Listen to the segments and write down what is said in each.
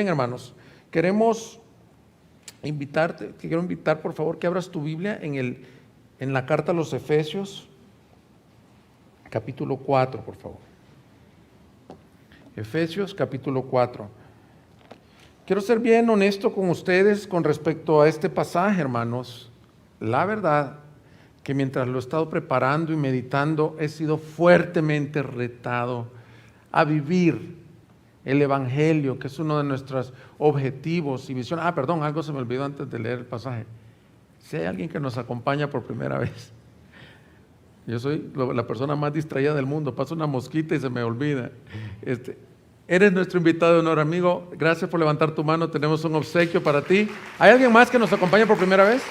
Bien, hermanos, quiero invitar por favor que abras tu Biblia en la carta a los Efesios, capítulo 4, por favor. Efesios, capítulo 4. Quiero ser bien honesto con ustedes con respecto a este pasaje, hermanos. La verdad que mientras lo he estado preparando y meditando, he sido fuertemente retado a vivir el Evangelio, que es uno de nuestros objetivos y visiones. Algo se me olvidó antes de leer el pasaje. Si hay alguien que nos acompaña por primera vez, yo soy la persona más distraída del mundo, pasa una mosquita y se me olvida. Eres nuestro invitado de honor, amigo. Gracias por levantar tu mano, tenemos un obsequio para ti. ¿Hay alguien más que nos acompaña por primera vez?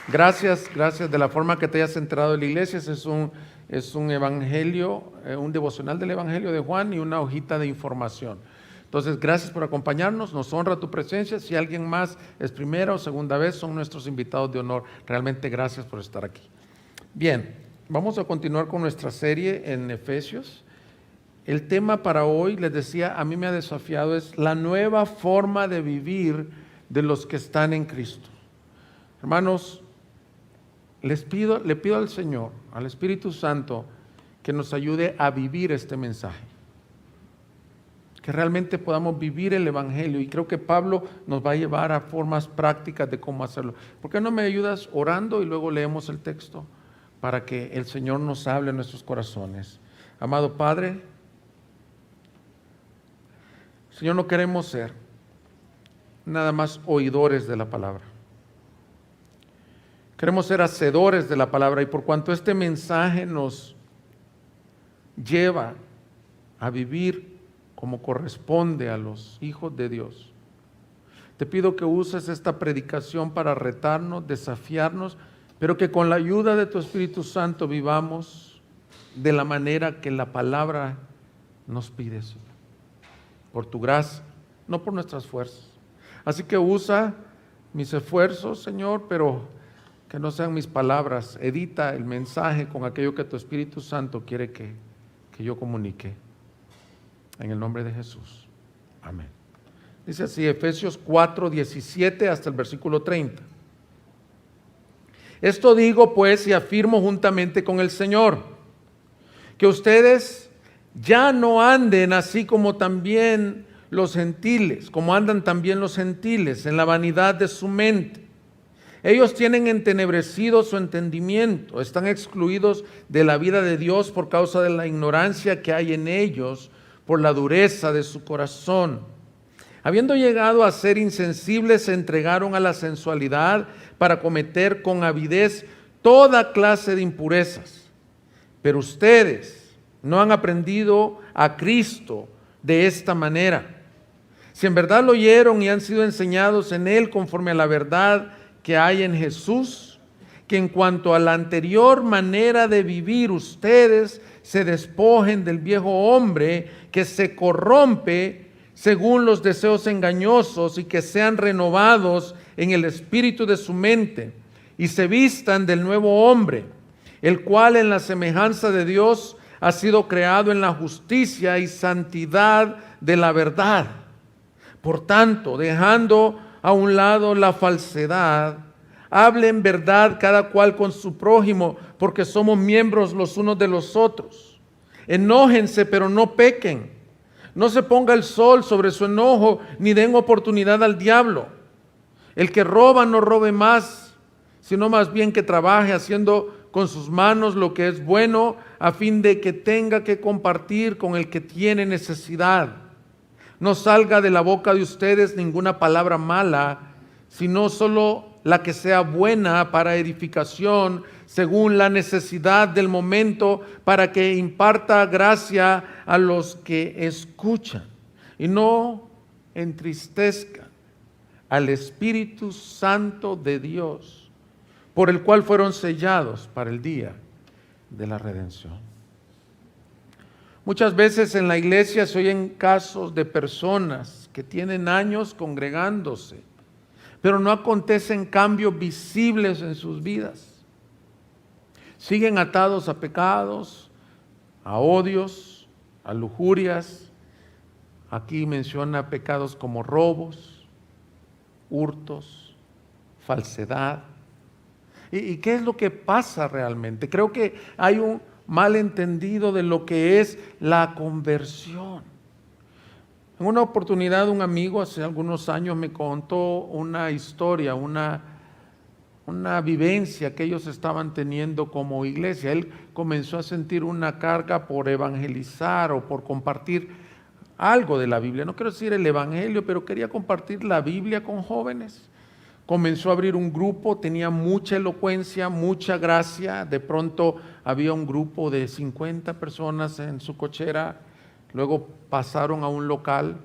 Gracias de la forma que te hayas enterado de la iglesia. Es un evangelio, un devocional del Evangelio de Juan y una hojita de información. Entonces, gracias por acompañarnos, nos honra tu presencia. Si alguien más es primera o segunda vez, son nuestros invitados de honor. Realmente gracias por estar aquí. Bien, vamos a continuar con nuestra serie en Efesios. El tema para hoy, les decía, a mí me ha desafiado, es la nueva forma de vivir de los que están en Cristo. Hermanos, le pido al Señor, al Espíritu Santo, que nos ayude a vivir este mensaje. Que realmente podamos vivir el Evangelio. Y creo que Pablo nos va a llevar a formas prácticas de cómo hacerlo. ¿Por qué no me ayudas orando y luego leemos el texto? Para que el Señor nos hable en nuestros corazones. Amado Padre, Señor, no queremos ser nada más oidores de la palabra. Queremos ser hacedores de la palabra, y por cuanto este mensaje nos lleva a vivir como corresponde a los hijos de Dios, te pido que uses esta predicación para retarnos, desafiarnos, pero que con la ayuda de tu Espíritu Santo vivamos de la manera que la palabra nos pide, Señor, por tu gracia, no por nuestras fuerzas. Así que usa mis esfuerzos, Señor, pero que no sean mis palabras. Edita el mensaje con aquello que tu Espíritu Santo quiere que yo comunique. En el nombre de Jesús. Amén. Dice así, Efesios 4, 17 hasta el versículo 30. Esto digo pues y afirmo juntamente con el Señor, que ustedes ya no anden así como también los gentiles, como andan también los gentiles, en la vanidad de su mente. Ellos tienen entenebrecido su entendimiento, están excluidos de la vida de Dios por causa de la ignorancia que hay en ellos, por la dureza de su corazón. Habiendo llegado a ser insensibles, se entregaron a la sensualidad para cometer con avidez toda clase de impurezas. Pero ustedes no han aprendido a Cristo de esta manera. Si en verdad lo oyeron y han sido enseñados en Él conforme a la verdad que hay en Jesús, que en cuanto a la anterior manera de vivir ustedes se despojen del viejo hombre que se corrompe según los deseos engañosos, y que sean renovados en el espíritu de su mente y se vistan del nuevo hombre, el cual en la semejanza de Dios ha sido creado en la justicia y santidad de la verdad. Por tanto, dejando a un lado la falsedad, hablen verdad cada cual con su prójimo, porque somos miembros los unos de los otros. Enójense, pero no pequen. No se ponga el sol sobre su enojo, ni den oportunidad al diablo. El que roba no robe más, sino más bien que trabaje haciendo con sus manos lo que es bueno, a fin de que tenga que compartir con el que tiene necesidad. No salga de la boca de ustedes ninguna palabra mala, sino solo la que sea buena para edificación, según la necesidad del momento, para que imparta gracia a los que escuchan. Y no entristezcan al Espíritu Santo de Dios, por el cual fueron sellados para el día de la redención. Muchas veces en la iglesia se oyen casos de personas que tienen años congregándose, pero no acontecen cambios visibles en sus vidas. Siguen atados a pecados, a odios, a lujurias, Aquí menciona pecados como robos, hurtos, falsedad. ¿Y qué es lo que pasa realmente? Creo que hay un malentendido de lo que es la conversión. En una oportunidad un amigo hace algunos años me contó una historia, una vivencia que ellos estaban teniendo como iglesia. Él comenzó a sentir una carga por evangelizar o por compartir algo de la Biblia. No quiero decir el evangelio, pero quería compartir la Biblia con jóvenes. Comenzó a abrir un grupo, tenía mucha elocuencia, mucha gracia. De pronto había un grupo de 50 personas en su cochera. Luego pasaron a un local.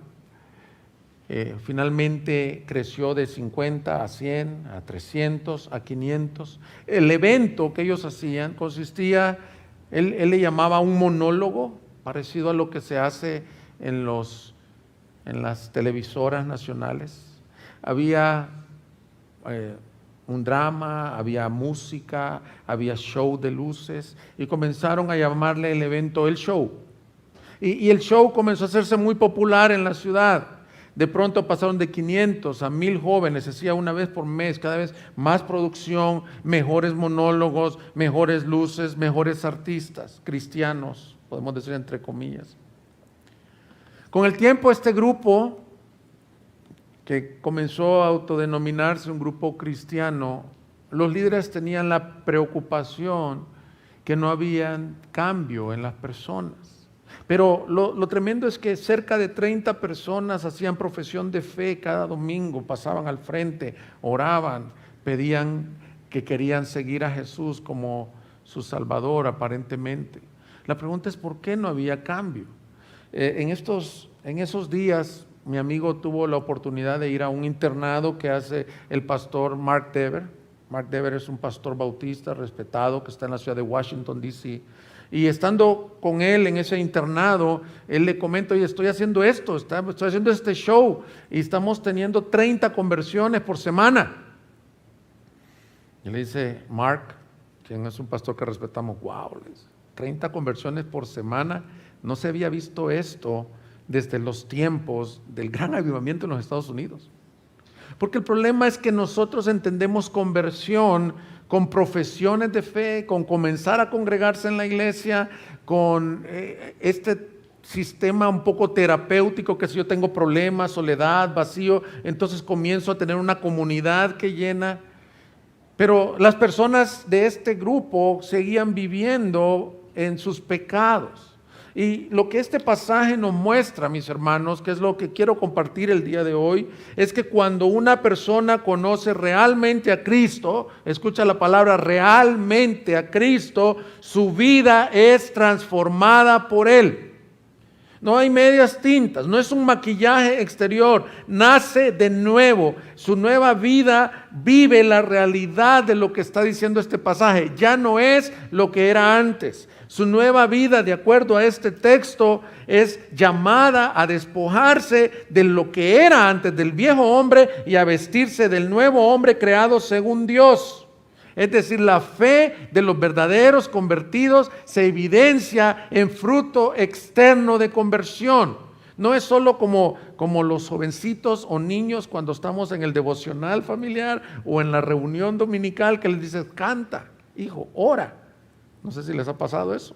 Finalmente creció de 50 a 100, a 300, a 500. El evento que ellos hacían consistía, él le llamaba un monólogo, parecido a lo que se hace en las televisoras nacionales. Había un drama, había música, había show de luces, y comenzaron a llamarle el evento el show. Y el show comenzó a hacerse muy popular en la ciudad. De pronto pasaron de 500 a 1000 jóvenes, se hacía una vez por mes, cada vez más producción, mejores monólogos, mejores luces, mejores artistas, cristianos, podemos decir entre comillas. Con el tiempo este grupo, que comenzó a autodenominarse un grupo cristiano, los líderes tenían la preocupación que no había cambio en las personas. Pero lo tremendo es que cerca de 30 personas hacían profesión de fe cada domingo, pasaban al frente, oraban, pedían que querían seguir a Jesús como su Salvador aparentemente. La pregunta es ¿por qué no había cambio? En esos días mi amigo tuvo la oportunidad de ir a un internado que hace el pastor Mark Dever. Mark Dever es un pastor bautista respetado que está en la ciudad de Washington, D.C., y estando con él en ese internado, él le comenta, oye, estoy haciendo esto, estoy haciendo este show y estamos teniendo 30 conversiones por semana. Y le dice, Mark, quien es un pastor que respetamos, wow, 30 conversiones por semana, no se había visto esto desde los tiempos del gran avivamiento en los Estados Unidos. Porque el problema es que nosotros entendemos conversión con profesiones de fe, con comenzar a congregarse en la iglesia, con este sistema un poco terapéutico, que si yo tengo problemas, soledad, vacío, entonces comienzo a tener una comunidad que llena. Pero las personas de este grupo seguían viviendo en sus pecados. Y lo que este pasaje nos muestra, mis hermanos, que es lo que quiero compartir el día de hoy, es que cuando una persona conoce realmente a Cristo, escucha la palabra realmente a Cristo, su vida es transformada por Él. No hay medias tintas, no es un maquillaje exterior, nace de nuevo. Su nueva vida vive la realidad de lo que está diciendo este pasaje. Ya no es lo que era antes. Su nueva vida, de acuerdo a este texto, es llamada a despojarse de lo que era antes del viejo hombre y a vestirse del nuevo hombre creado según Dios. Es decir, la fe de los verdaderos convertidos se evidencia en fruto externo de conversión. No es solo como los jovencitos o niños cuando estamos en el devocional familiar o en la reunión dominical que les dices, canta, hijo, ora. No sé si les ha pasado eso.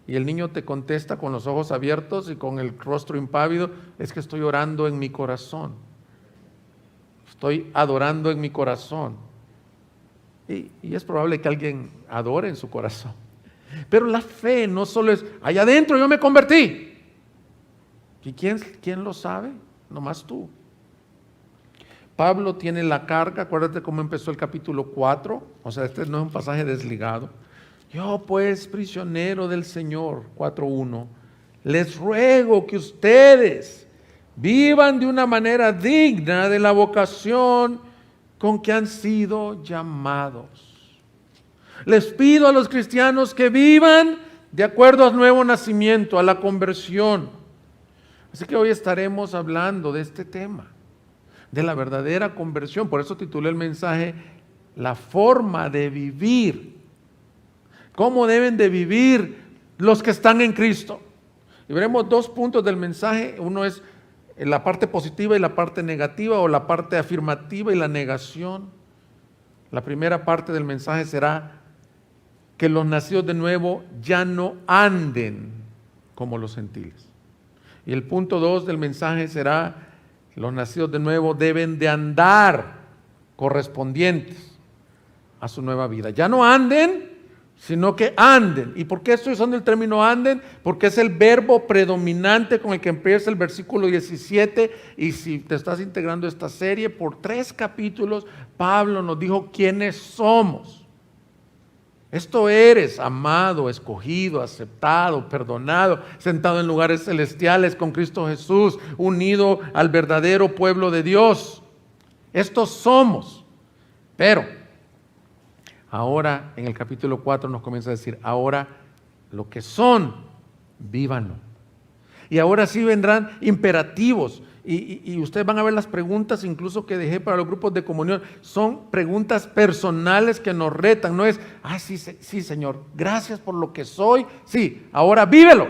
Y el niño te contesta con los ojos abiertos y con el rostro impávido, es que estoy orando en mi corazón. Estoy adorando en mi corazón. Y es probable que alguien adore en su corazón. Pero la fe no solo es, allá adentro yo me convertí. ¿Y quién lo sabe? Nomás tú. Pablo tiene la carga, acuérdate cómo empezó el capítulo 4, o sea, este no es un pasaje desligado. Yo pues, prisionero del Señor, 4:1, les ruego que ustedes vivan de una manera digna de la vocación con que han sido llamados. Les pido a los cristianos que vivan de acuerdo al nuevo nacimiento, a la conversión. Así que hoy estaremos hablando de este tema, de la verdadera conversión. Por eso titulé el mensaje, la forma de vivir. ¿Cómo deben de vivir los que están en Cristo? Y veremos 2 puntos del mensaje. Uno es la parte positiva y la parte negativa, o la parte afirmativa y la negación. La primera parte del mensaje será que los nacidos de nuevo ya no anden como los gentiles. Y el punto 2 del mensaje será que los nacidos de nuevo deben de andar correspondientes a su nueva vida. Ya no anden, sino que anden. ¿Y por qué estoy usando el término anden? Porque es el verbo predominante con el que empieza el versículo 17, y si te estás integrando a esta serie, por 3 capítulos, Pablo nos dijo quiénes somos. Esto eres, amado, escogido, aceptado, perdonado, sentado en lugares celestiales con Cristo Jesús, unido al verdadero pueblo de Dios. Estos somos. Pero ahora en el capítulo 4 nos comienza a decir, ahora lo que son, vívanlo. Y ahora sí vendrán imperativos. Y ustedes van a ver las preguntas incluso que dejé para los grupos de comunión. Son preguntas personales que nos retan. No es, sí, sí, Señor, gracias por lo que soy. Sí, ahora vívelo.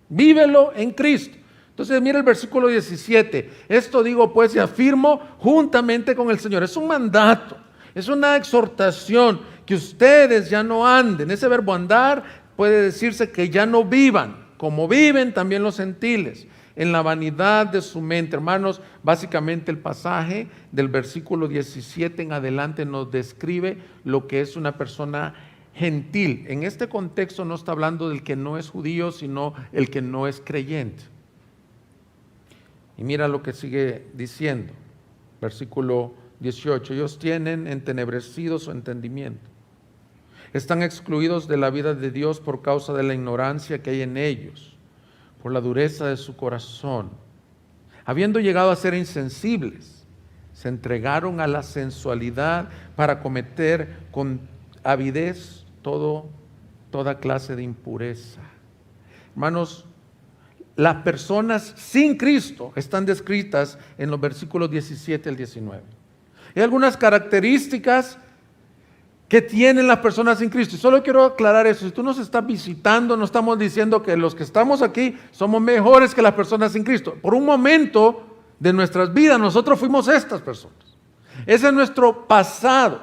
Vívelo en Cristo. Entonces mira el versículo 17. Esto digo pues y afirmo juntamente con el Señor. Es un mandato. Es una exhortación que ustedes ya no anden. Ese verbo andar puede decirse que ya no vivan, como viven también los gentiles, en la vanidad de su mente. Hermanos, básicamente el pasaje del versículo 17 en adelante nos describe lo que es una persona gentil. En este contexto no está hablando del que no es judío, sino el que no es creyente. Y mira lo que sigue diciendo, versículo 18, ellos tienen entenebrecido su entendimiento. Están excluidos de la vida de Dios por causa de la ignorancia que hay en ellos, por la dureza de su corazón. Habiendo llegado a ser insensibles, se entregaron a la sensualidad para cometer con avidez toda clase de impureza. Hermanos, las personas sin Cristo están descritas en los versículos 17 al 19. Hay algunas características que tienen las personas sin Cristo. Y solo quiero aclarar eso. Si tú nos estás visitando, no estamos diciendo que los que estamos aquí somos mejores que las personas sin Cristo. Por un momento de nuestras vidas, nosotros fuimos estas personas. Ese es nuestro pasado.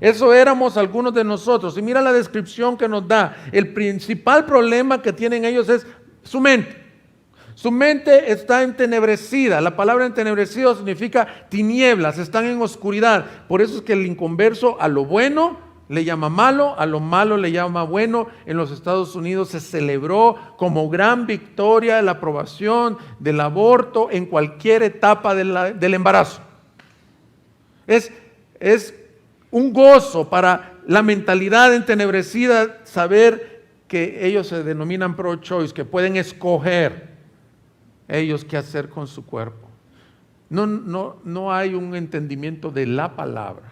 Eso éramos algunos de nosotros. Y mira la descripción que nos da. El principal problema que tienen ellos es su mente. Su mente está entenebrecida. La palabra entenebrecido significa tinieblas, están en oscuridad. Por eso es que el inconverso a lo bueno le llama malo, a lo malo le llama bueno. En los Estados Unidos se celebró como gran victoria la aprobación del aborto en cualquier etapa del embarazo. Es un gozo para la mentalidad entenebrecida saber que ellos se denominan pro-choice, que pueden escoger ellos qué hacer con su cuerpo. No hay un entendimiento de la palabra.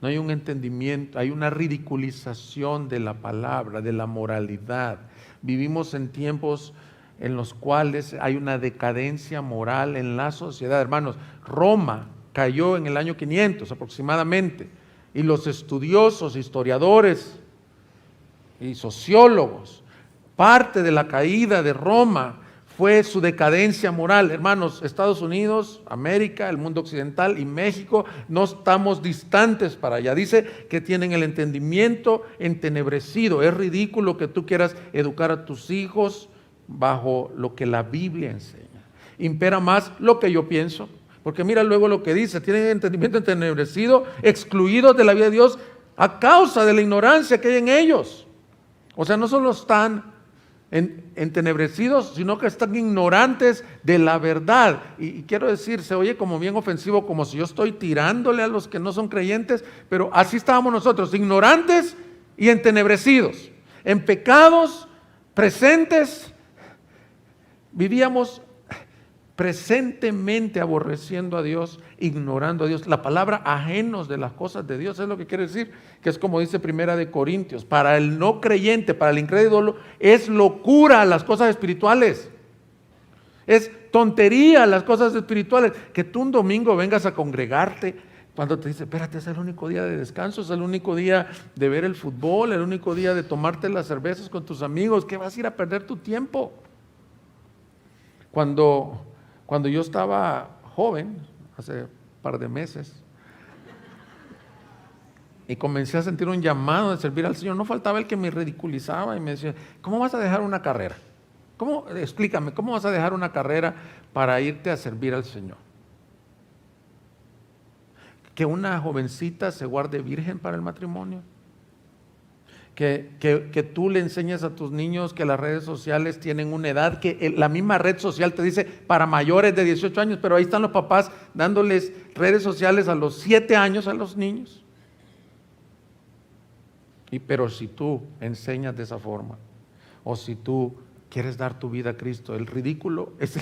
No hay un entendimiento, hay una ridiculización de la palabra, de la moralidad. Vivimos en tiempos en los cuales hay una decadencia moral en la sociedad. Hermanos, Roma cayó en el año 500 aproximadamente, y los estudiosos, historiadores y sociólogos, parte de la caída de Roma fue su decadencia moral. Hermanos, Estados Unidos, América, el mundo occidental y México, no estamos distantes para allá. Dice que tienen el entendimiento entenebrecido. Es ridículo que tú quieras educar a tus hijos bajo lo que la Biblia enseña. Impera más lo que yo pienso, porque mira luego lo que dice, tienen entendimiento entenebrecido, excluidos de la vida de Dios a causa de la ignorancia que hay en ellos. O sea, no solo están entenebrecidos, sino que están ignorantes de la verdad. Y quiero decir, se oye como bien ofensivo, como si yo estoy tirándole a los que no son creyentes, pero así estábamos nosotros, ignorantes y entenebrecidos, en pecados presentes, vivíamos presentemente aborreciendo a Dios, ignorando a Dios. La palabra ajenos de las cosas de Dios es lo que quiere decir, que es como dice Primera de Corintios, para el no creyente, para el incrédulo, es locura las cosas espirituales. Es tontería las cosas espirituales. Que tú un domingo vengas a congregarte, cuando te dice, espérate, es el único día de descanso, es el único día de ver el fútbol, el único día de tomarte las cervezas con tus amigos, que vas a ir a perder tu tiempo. Cuando yo estaba joven, hace un par de meses, y comencé a sentir un llamado de servir al Señor, no faltaba el que me ridiculizaba y me decía, ¿cómo vas a dejar una carrera? Explícame, ¿cómo vas a dejar una carrera para irte a servir al Señor? Que una jovencita se guarde virgen para el matrimonio. Que tú le enseñes a tus niños que las redes sociales tienen una edad, que la misma red social te dice para mayores de 18 años, pero ahí están los papás dándoles redes sociales a los 7 años a los niños. Pero si tú enseñas de esa forma, o si tú quieres dar tu vida a Cristo, el ridículo es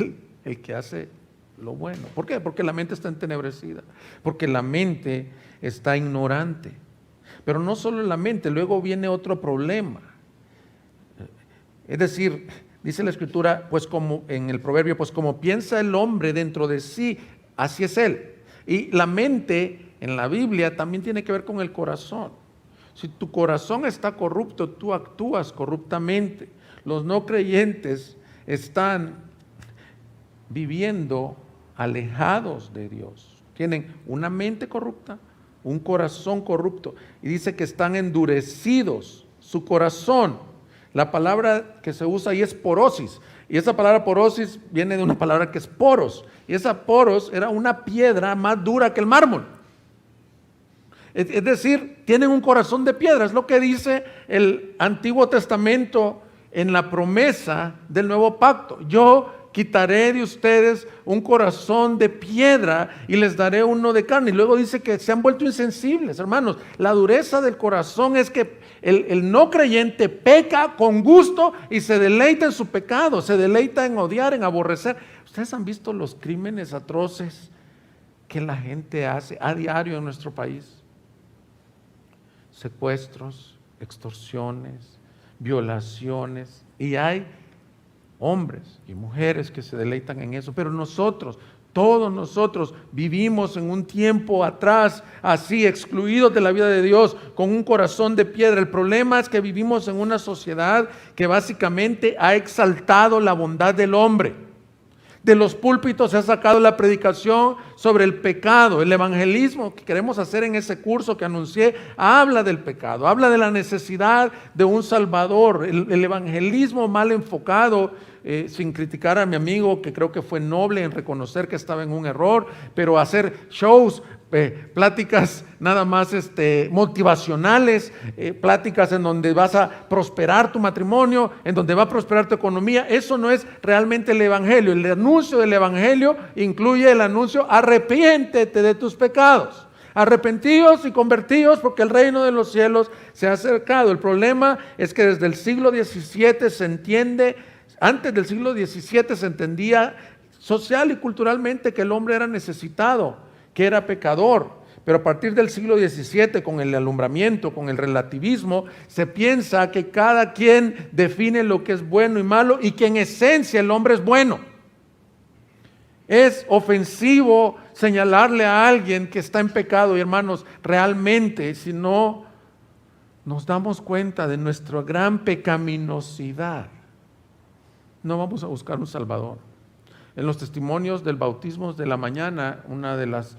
el que hace lo bueno. ¿Por qué? Porque la mente está entenebrecida, porque la mente está ignorante. Pero no solo la mente, luego viene otro problema. Es decir, dice la Escritura, pues como en el proverbio, pues como piensa el hombre dentro de sí, así es él. Y la mente en la Biblia también tiene que ver con el corazón. Si tu corazón está corrupto, tú actúas corruptamente. Los no creyentes están viviendo alejados de Dios. Tienen una mente corrupta, un corazón corrupto. Y dice que están endurecidos su corazón. La palabra que se usa ahí es porosis. Y esa palabra porosis viene de una palabra que es poros. Y esa poros era una piedra más dura que el mármol. Es decir, tienen un corazón de piedra. Es lo que dice el Antiguo Testamento en la promesa del nuevo pacto. Yo quitaré de ustedes un corazón de piedra y les daré uno de carne. Y luego dice que se han vuelto insensibles, hermanos. La dureza del corazón es que el no creyente peca con gusto y se deleita en su pecado, se deleita en odiar, en aborrecer. Ustedes han visto los crímenes atroces que la gente hace a diario en nuestro país. Secuestros, extorsiones, violaciones, y hay hombres y mujeres que se deleitan en eso, pero nosotros, todos nosotros vivimos en un tiempo atrás, así excluidos de la vida de Dios, con un corazón de piedra. El problema es que vivimos en una sociedad que básicamente ha exaltado la bondad del hombre. De los púlpitos se ha sacado la predicación sobre el pecado. El evangelismo que queremos hacer en ese curso que anuncié habla del pecado, habla de la necesidad de un salvador. El evangelismo mal enfocado, sin criticar a mi amigo que creo que fue noble en reconocer que estaba en un error, pero hacer shows, pláticas nada más motivacionales, pláticas en donde vas a prosperar tu matrimonio, en donde va a prosperar tu economía, eso no es realmente el evangelio. El anuncio del evangelio incluye el anuncio: arrepiéntete de tus pecados, arrepentidos y convertidos porque el reino de los cielos se ha acercado. El problema es que desde el siglo XVII se entiende, antes del siglo XVII se entendía social y culturalmente que el hombre era necesitado, que era pecador, pero a partir del siglo XVII, con el alumbramiento, con el relativismo, se piensa que cada quien define lo que es bueno y malo y que en esencia el hombre es bueno. Es ofensivo señalarle a alguien que está en pecado, y hermanos, realmente si no nos damos cuenta de nuestra gran pecaminosidad, no vamos a buscar un Salvador. En los testimonios del bautismo de la mañana, una de las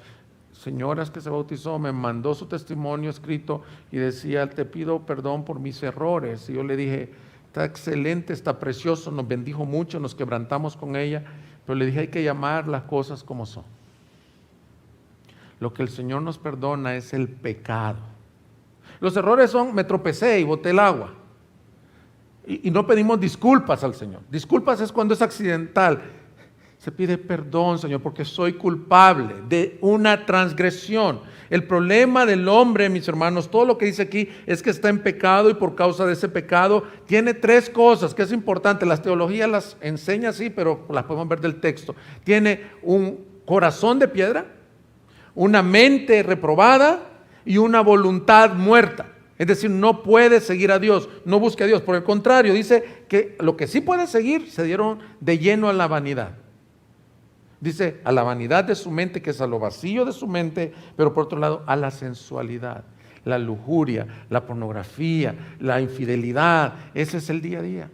señoras que se bautizó me mandó su testimonio escrito y decía: te pido perdón por mis errores. Y yo le dije: está excelente, está precioso, nos bendijo mucho, nos quebrantamos con ella, pero le dije: hay que llamar las cosas como son. Lo que el Señor nos perdona es el pecado. Los errores son: me tropecé y boté el agua. Y no pedimos disculpas al Señor. Disculpas es cuando es accidental. Se pide perdón, Señor, porque soy culpable de una transgresión. El problema del hombre, mis hermanos, todo lo que dice aquí es que está en pecado, y por causa de ese pecado tiene 3 cosas que es importante. Las teologías las enseña así, pero las podemos ver del texto. Tiene un corazón de piedra, una mente reprobada y una voluntad muerta. Es decir, no puede seguir a Dios, no busque a Dios. Por el contrario, dice que lo que sí puede seguir, se dieron de lleno a la vanidad. Dice: a la vanidad de su mente, que es a lo vacío de su mente, pero por otro lado a la sensualidad, la lujuria, la pornografía, la infidelidad. Ese es el día a día.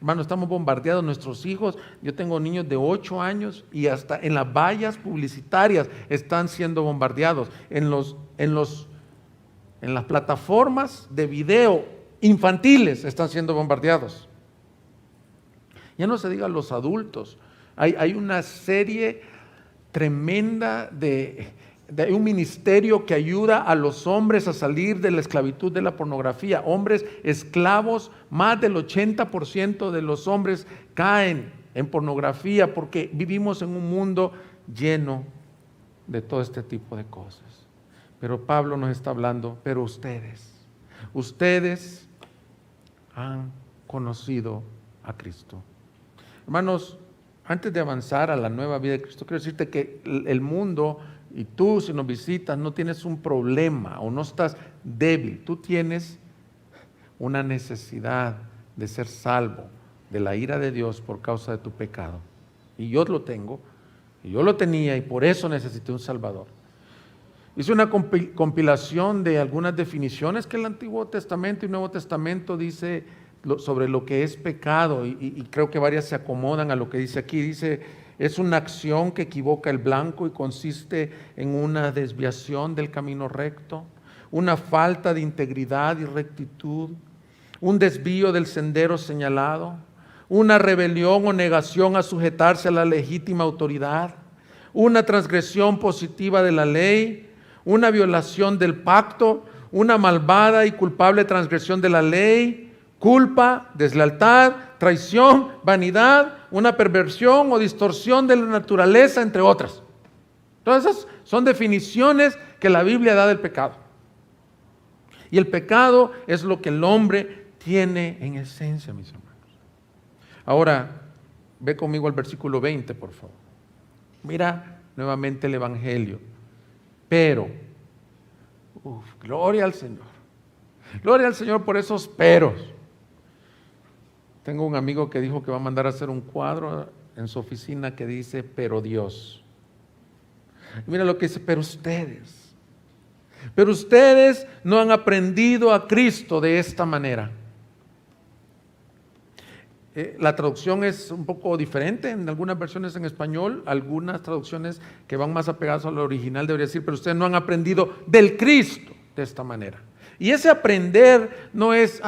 Hermano, estamos bombardeados, nuestros hijos, yo tengo niños de 8 años y hasta en las vallas publicitarias están siendo bombardeados, en las plataformas de video infantiles están siendo bombardeados. Ya no se diga los adultos, hay una serie tremenda de un ministerio que ayuda a los hombres a salir de la esclavitud de la pornografía. Hombres esclavos, más del 80% de los hombres caen en pornografía porque vivimos en un mundo lleno de todo este tipo de cosas. Pero Pablo nos está hablando, pero ustedes han conocido a Cristo. Hermanos, antes de avanzar a la nueva vida de Cristo, quiero decirte que el mundo y tú, si nos visitas, no tienes un problema o no estás débil. Tú tienes una necesidad de ser salvo de la ira de Dios por causa de tu pecado. Y yo lo tengo, y yo lo tenía, y por eso necesité un Salvador. Hice una compilación de algunas definiciones que el Antiguo Testamento y Nuevo Testamento dice sobre lo que es pecado, y creo que varias se acomodan a lo que dice aquí. Dice: es una acción que equivoca el blanco y consiste en una desviación del camino recto, una falta de integridad y rectitud, un desvío del sendero señalado, una rebelión o negación a sujetarse a la legítima autoridad, una transgresión positiva de la ley, una violación del pacto, una malvada y culpable transgresión de la ley, culpa, deslealtad, traición, vanidad, una perversión o distorsión de la naturaleza, entre otras. Todas esas son definiciones que la Biblia da del pecado. Y el pecado es lo que el hombre tiene en esencia, mis hermanos. Ahora, ve conmigo al versículo 20, por favor. Mira nuevamente el Evangelio. Pero, gloria al Señor. Gloria al Señor por esos peros. Tengo un amigo que dijo que va a mandar a hacer un cuadro en su oficina que dice: pero Dios. Y mira lo que dice: pero ustedes no han aprendido a Cristo de esta manera. La traducción es un poco diferente en algunas versiones en español. Algunas traducciones que van más apegadas al original debería decir: pero ustedes no han aprendido del Cristo de esta manera. Y ese aprender no es,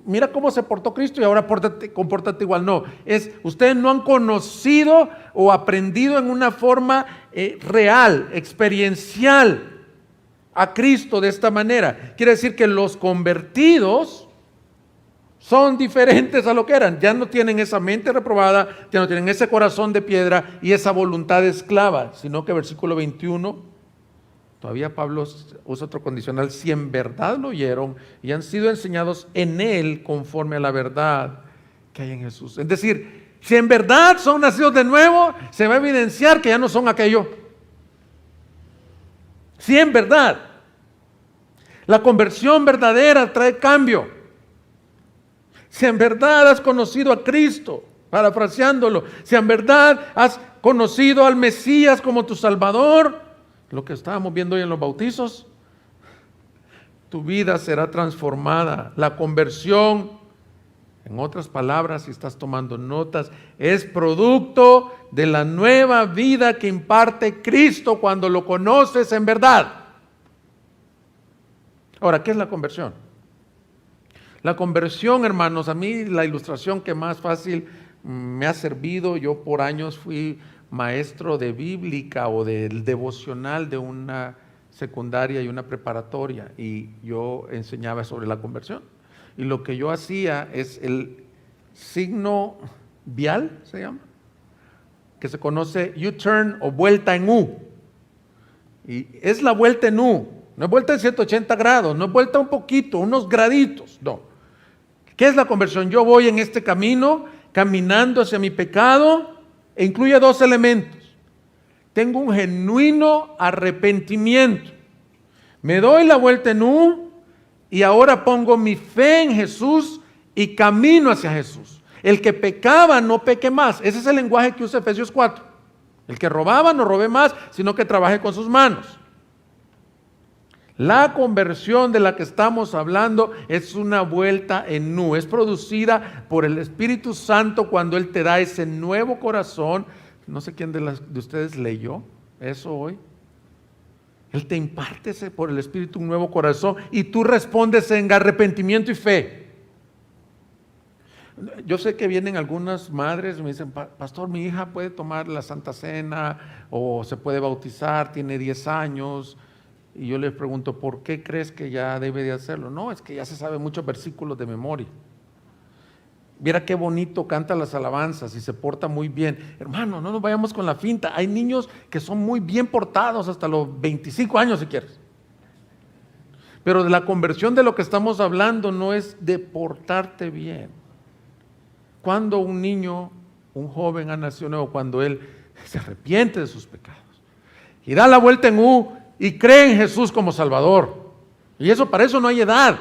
mira cómo se portó Cristo y ahora compórtate igual. No, es ustedes no han conocido o aprendido en una forma real, experiencial a Cristo de esta manera. Quiere decir que los convertidos son diferentes a lo que eran. Ya no tienen esa mente reprobada, ya no tienen ese corazón de piedra y esa voluntad esclava, sino que versículo 21... Todavía Pablo usa otro condicional: si en verdad lo oyeron y han sido enseñados en Él conforme a la verdad que hay en Jesús. Es decir, si en verdad son nacidos de nuevo, se va a evidenciar que ya no son aquello. Si en verdad. La conversión verdadera trae cambio. Si en verdad has conocido a Cristo, parafraseándolo, si en verdad has conocido al Mesías como tu Salvador, lo que estábamos viendo hoy en los bautizos, tu vida será transformada. La conversión, en otras palabras, si estás tomando notas, es producto de la nueva vida que imparte Cristo cuando lo conoces en verdad. Ahora, ¿qué es la conversión? La conversión, hermanos, a mí la ilustración que más fácil me ha servido, yo por años fui maestro de bíblica o del devocional de una secundaria y una preparatoria, y yo enseñaba sobre la conversión. Y lo que yo hacía es el signo vial, se llama, que se conoce U-turn o vuelta en U. Y es la vuelta en U, no es vuelta en 180 grados, no es vuelta un poquito, unos graditos, no. ¿Qué es la conversión? Yo voy en este camino, caminando hacia mi pecado, e incluye dos elementos. Tengo un genuino arrepentimiento. Me doy la vuelta en U y ahora pongo mi fe en Jesús y camino hacia Jesús. El que pecaba no peque más. Ese es el lenguaje que usa Efesios 4. El que robaba no robe más, sino que trabaje con sus manos. La conversión de la que estamos hablando es una vuelta en nu, es producida por el Espíritu Santo cuando Él te da ese nuevo corazón. No sé quién de ustedes leyó eso hoy. Él te imparte por el Espíritu un nuevo corazón y tú respondes en arrepentimiento y fe. Yo sé que vienen algunas madres y me dicen, pastor, mi hija puede tomar la Santa Cena o se puede bautizar, tiene 10 años. Y yo les pregunto, ¿por qué crees que ya debe de hacerlo? No, es que ya se sabe muchos versículos de memoria. Mira qué bonito canta las alabanzas y se porta muy bien. Hermano, no nos vayamos con la finta. Hay niños que son muy bien portados hasta los 25 años si quieres. Pero de la conversión de lo que estamos hablando no es de portarte bien. Cuando un niño, un joven ha nacido nuevo, cuando él se arrepiente de sus pecados y da la vuelta en U y cree en Jesús como Salvador. Y eso, para eso no hay edad.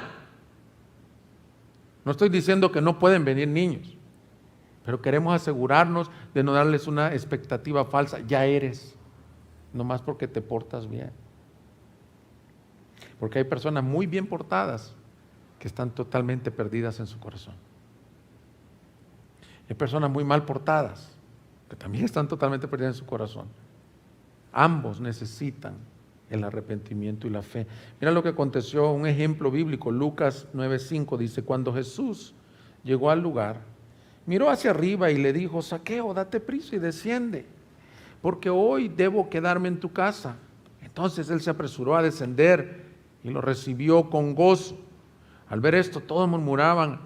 No estoy diciendo que no pueden venir niños, pero queremos asegurarnos de no darles una expectativa falsa. Ya eres, nomás porque te portas bien. Porque hay personas muy bien portadas que están totalmente perdidas en su corazón. Hay personas muy mal portadas que también están totalmente perdidas en su corazón. Ambos necesitan el arrepentimiento y la fe. Mira lo que aconteció, un ejemplo bíblico. Lucas 9:5 dice, cuando Jesús llegó al lugar, miró hacia arriba y le dijo, Zaqueo, date prisa y desciende, porque hoy debo quedarme en tu casa. Entonces él se apresuró a descender y lo recibió con gozo. Al ver esto, todos murmuraban,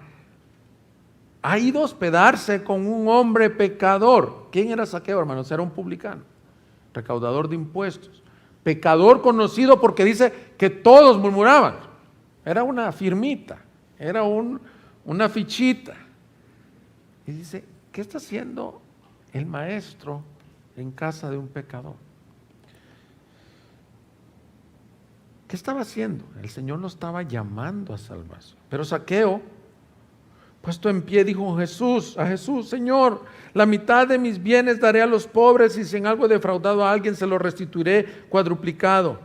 ha ido a hospedarse con un hombre pecador. ¿Quién era Zaqueo, hermanos? Era un publicano, recaudador de impuestos. Pecador conocido porque dice que todos murmuraban. Era una firmita, era una fichita. Y dice, ¿qué está haciendo el maestro en casa de un pecador? ¿Qué estaba haciendo? El Señor lo estaba llamando a salvación. Pero Zaqueo, puesto en pie, dijo a Jesús, Señor, la mitad de mis bienes daré a los pobres y si en algo he defraudado a alguien se lo restituiré cuadruplicado.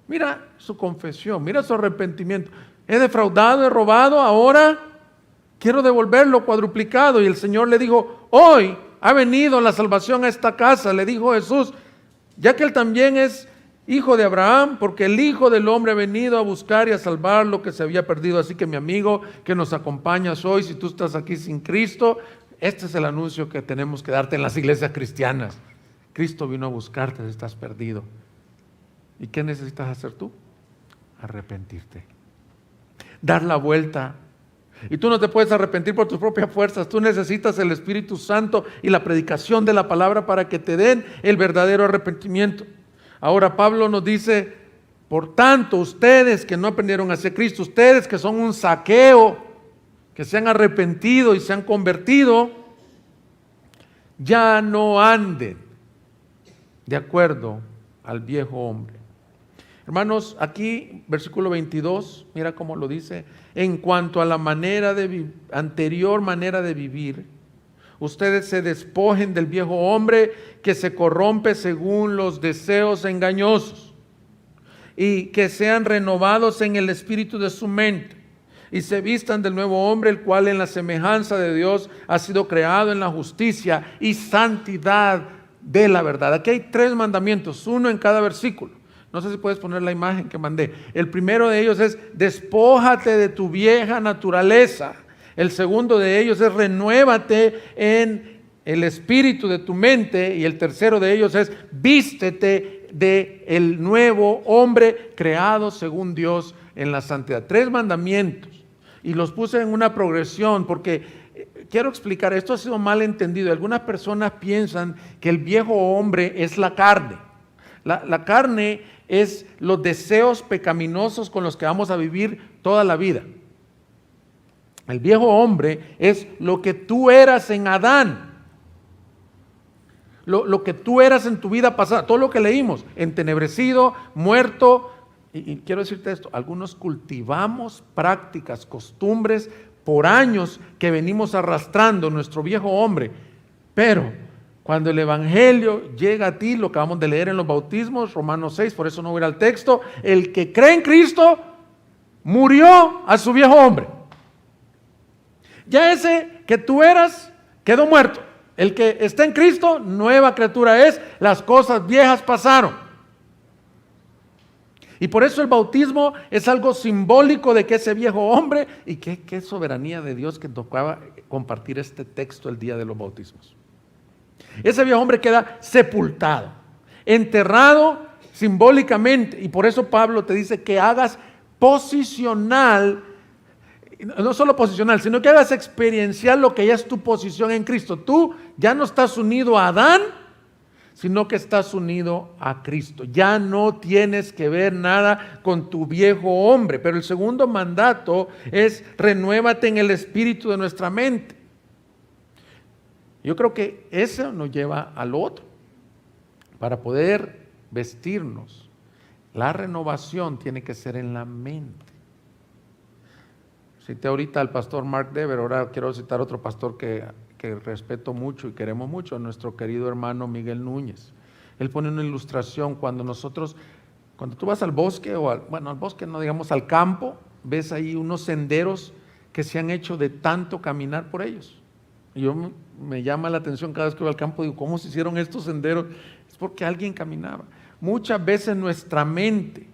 Mira su confesión, mira su arrepentimiento. He defraudado, he robado, ahora quiero devolverlo cuadruplicado. Y el Señor le dijo, hoy ha venido la salvación a esta casa, le dijo Jesús, ya que él también es hijo de Abraham, porque el Hijo del Hombre ha venido a buscar y a salvar lo que se había perdido. Así que mi amigo que nos acompañas hoy, si tú estás aquí sin Cristo, este es el anuncio que tenemos que darte en las iglesias cristianas. Cristo vino a buscarte si estás perdido. ¿Y qué necesitas hacer tú? Arrepentirte. Dar la vuelta. Y tú no te puedes arrepentir por tus propias fuerzas. Tú necesitas el Espíritu Santo y la predicación de la palabra para que te den el verdadero arrepentimiento. Ahora Pablo nos dice, por tanto, ustedes que no aprendieron hacia Cristo, ustedes que son un Zaqueo, que se han arrepentido y se han convertido, ya no anden de acuerdo al viejo hombre. Hermanos, aquí, versículo 22, mira cómo lo dice, en cuanto a la anterior manera de vivir, ustedes se despojen del viejo hombre que se corrompe según los deseos engañosos y que sean renovados en el espíritu de su mente y se vistan del nuevo hombre, el cual en la semejanza de Dios ha sido creado en la justicia y santidad de la verdad. Aquí hay 3 mandamientos, uno en cada versículo. No sé si puedes poner la imagen que mandé. El primero de ellos es despójate de tu vieja naturaleza. El segundo de ellos es renuévate en el espíritu de tu mente. Y el tercero de ellos es vístete de el nuevo hombre creado según Dios en la santidad. 3 mandamientos. Y los puse en una progresión porque quiero explicar, esto ha sido mal entendido. Algunas personas piensan que el viejo hombre es la carne. La carne es los deseos pecaminosos con los que vamos a vivir toda la vida. El viejo hombre es lo que tú eras en Adán, lo que tú eras en tu vida pasada, todo lo que leímos, entenebrecido, muerto. Y quiero decirte esto, algunos cultivamos prácticas, costumbres por años que venimos arrastrando nuestro viejo hombre, pero Cuando el Evangelio llega a ti, lo que acabamos de leer en los bautismos, Romanos 6, por eso no voy a ir al texto, el que cree en Cristo murió a su viejo hombre. Ya ese que tú eras quedó muerto. El que está en Cristo, nueva criatura es, las cosas viejas pasaron. Y por eso el bautismo es algo simbólico de que ese viejo hombre, y qué soberanía de Dios que tocaba compartir este texto el día de los bautismos. Ese viejo hombre queda sepultado, enterrado simbólicamente, y por eso Pablo te dice que hagas posicional, no solo posicional, sino que hagas experiencial lo que ya es tu posición en Cristo. Tú ya no estás unido a Adán, sino que estás unido a Cristo. Ya no tienes que ver nada con tu viejo hombre. Pero el segundo mandato es: renuévate en el espíritu de nuestra mente. Yo creo que eso nos lleva al otro. Para poder vestirnos, la renovación tiene que ser en la mente. Cité ahorita al pastor Mark Dever, ahora quiero citar otro pastor que respeto mucho y queremos mucho, nuestro querido hermano Miguel Núñez. Él pone una ilustración cuando tú vas al bosque, al bosque no, digamos al campo, ves ahí unos senderos que se han hecho de tanto caminar por ellos. Y me llama la atención cada vez que voy al campo, digo, ¿cómo se hicieron estos senderos? Es porque alguien caminaba. Muchas veces nuestra mente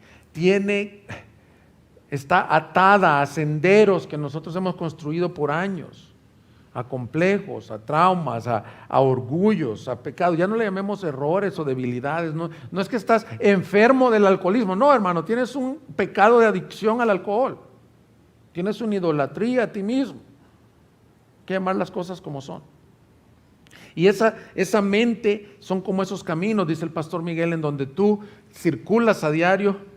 está atada a senderos que nosotros hemos construido por años, a complejos, a traumas, a orgullos, a pecados. Ya no le llamemos errores o debilidades. No es que estás enfermo del alcoholismo. No, hermano, tienes un pecado de adicción al alcohol. Tienes una idolatría a ti mismo. Hay que llamar las cosas como son. Y esa mente son como esos caminos, dice el pastor Miguel, en donde tú circulas a diario.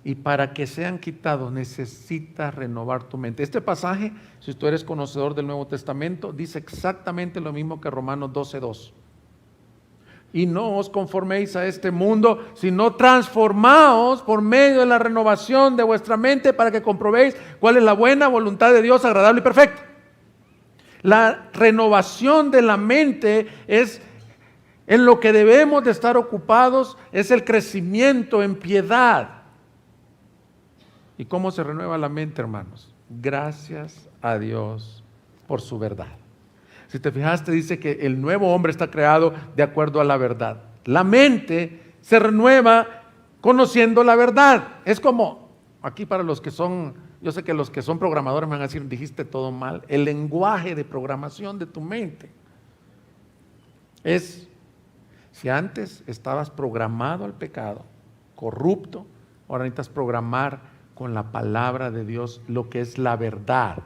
Y para que sean quitados necesitas renovar tu mente. Este pasaje, si tú eres conocedor del Nuevo Testamento, dice exactamente lo mismo que Romanos 12:2. Y no os conforméis a este mundo, sino transformaos por medio de la renovación de vuestra mente, para que comprobéis cuál es la buena voluntad de Dios, agradable y perfecta. La renovación de la mente es en lo que debemos de estar ocupados, es el crecimiento en piedad. ¿Y cómo se renueva la mente, hermanos? Gracias a Dios por su verdad. Si te fijaste, dice que el nuevo hombre está creado de acuerdo a la verdad. La mente se renueva conociendo la verdad. Es como, aquí para los que son, yo sé que los que son programadores me van a decir, dijiste todo mal. El lenguaje de programación de tu mente es, si antes estabas programado al pecado, corrupto, ahora necesitas programar con la palabra de Dios lo que es la verdad.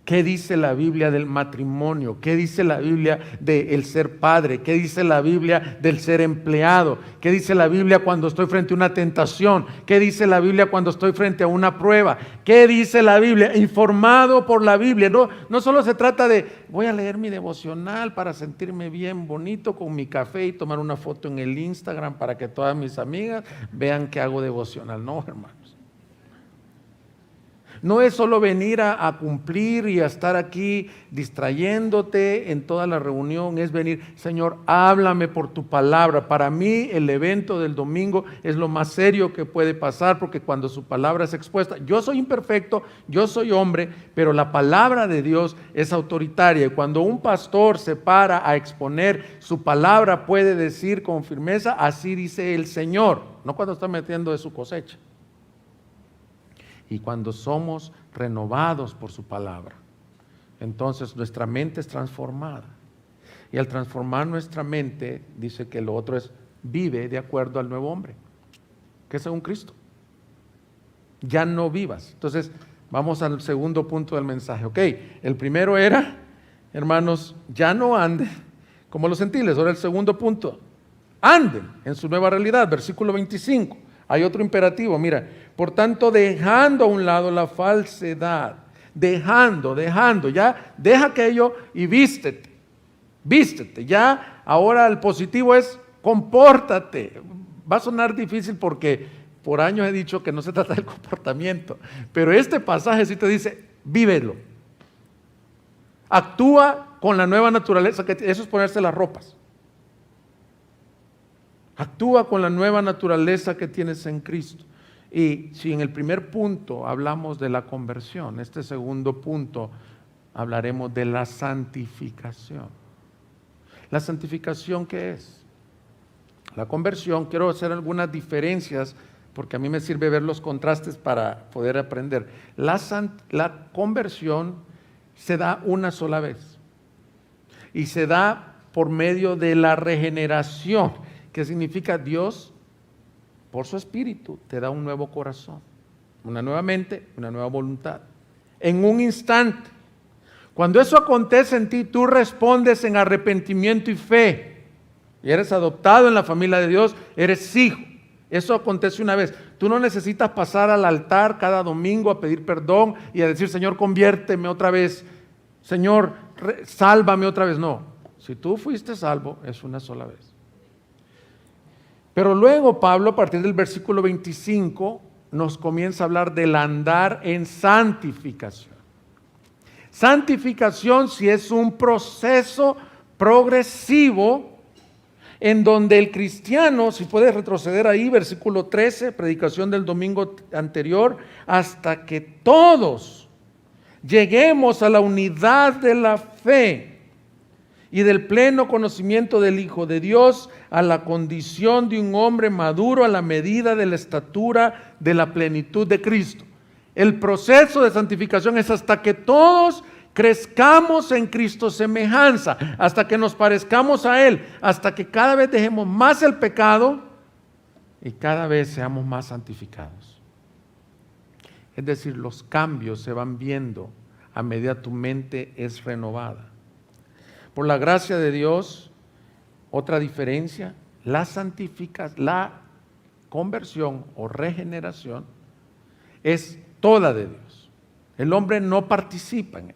¿Qué dice la Biblia del matrimonio? ¿Qué dice la Biblia del ser padre? ¿Qué dice la Biblia del ser empleado? ¿Qué dice la Biblia cuando estoy frente a una tentación? ¿Qué dice la Biblia cuando estoy frente a una prueba? ¿Qué dice la Biblia? Informado por la Biblia. No solo se trata de, voy a leer mi devocional para sentirme bien bonito con mi café y tomar una foto en el Instagram para que todas mis amigas vean que hago devocional. No, hermano. No es solo venir a cumplir y a estar aquí distrayéndote en toda la reunión, es venir, Señor, háblame por tu palabra. Para mí el evento del domingo es lo más serio que puede pasar, porque cuando su palabra es expuesta, yo soy imperfecto, yo soy hombre, pero la palabra de Dios es autoritaria. Y cuando un pastor se para a exponer su palabra, puede decir con firmeza, así dice el Señor, no cuando está metiendo de su cosecha. Y cuando somos renovados por su palabra, entonces nuestra mente es transformada. Y al transformar nuestra mente, dice que lo otro es, vive de acuerdo al nuevo hombre, que es según Cristo. Ya no vivas. Entonces, vamos al segundo punto del mensaje. Ok, el primero era, hermanos, ya no anden como los gentiles. Ahora el segundo punto, anden en su nueva realidad. Versículo 25. Hay otro imperativo, mira, por tanto, dejando a un lado la falsedad, dejando, ya deja aquello y vístete, ya ahora el positivo es compórtate. Va a sonar difícil porque por años he dicho que no se trata del comportamiento, pero este pasaje sí te dice, vívelo, actúa con la nueva naturaleza, eso es ponerse las ropas. Actúa con la nueva naturaleza que tienes en Cristo. Y si en el primer punto hablamos de la conversión, este segundo punto hablaremos de la santificación. ¿La santificación qué es? La conversión, quiero hacer algunas diferencias porque a mí me sirve ver los contrastes para poder aprender. La conversión se da una sola vez y se da por medio de la regeneración, que significa Dios, por su Espíritu, te da un nuevo corazón, una nueva mente, una nueva voluntad. En un instante. Cuando eso acontece en ti, tú respondes en arrepentimiento y fe. Y eres adoptado en la familia de Dios, eres hijo. Eso acontece una vez. Tú no necesitas pasar al altar cada domingo a pedir perdón y a decir, Señor, conviérteme otra vez. Señor, sálvame otra vez. No, si tú fuiste salvo, es una sola vez. Pero luego Pablo, a partir del versículo 25, nos comienza a hablar del andar en santificación. Santificación si es un proceso progresivo en donde el cristiano, si puedes retroceder ahí, versículo 13, predicación del domingo anterior, hasta que todos lleguemos a la unidad de la fe y del pleno conocimiento del Hijo de Dios, a la condición de un hombre maduro a la medida de la estatura de la plenitud de Cristo. El proceso de santificación es hasta que todos crezcamos en Cristo semejanza, hasta que nos parezcamos a Él, hasta que cada vez dejemos más el pecado y cada vez seamos más santificados. Es decir, los cambios se van viendo a medida tu mente es renovada. Por la gracia de Dios, otra diferencia, la conversión o regeneración es toda de Dios. El hombre no participa en ella.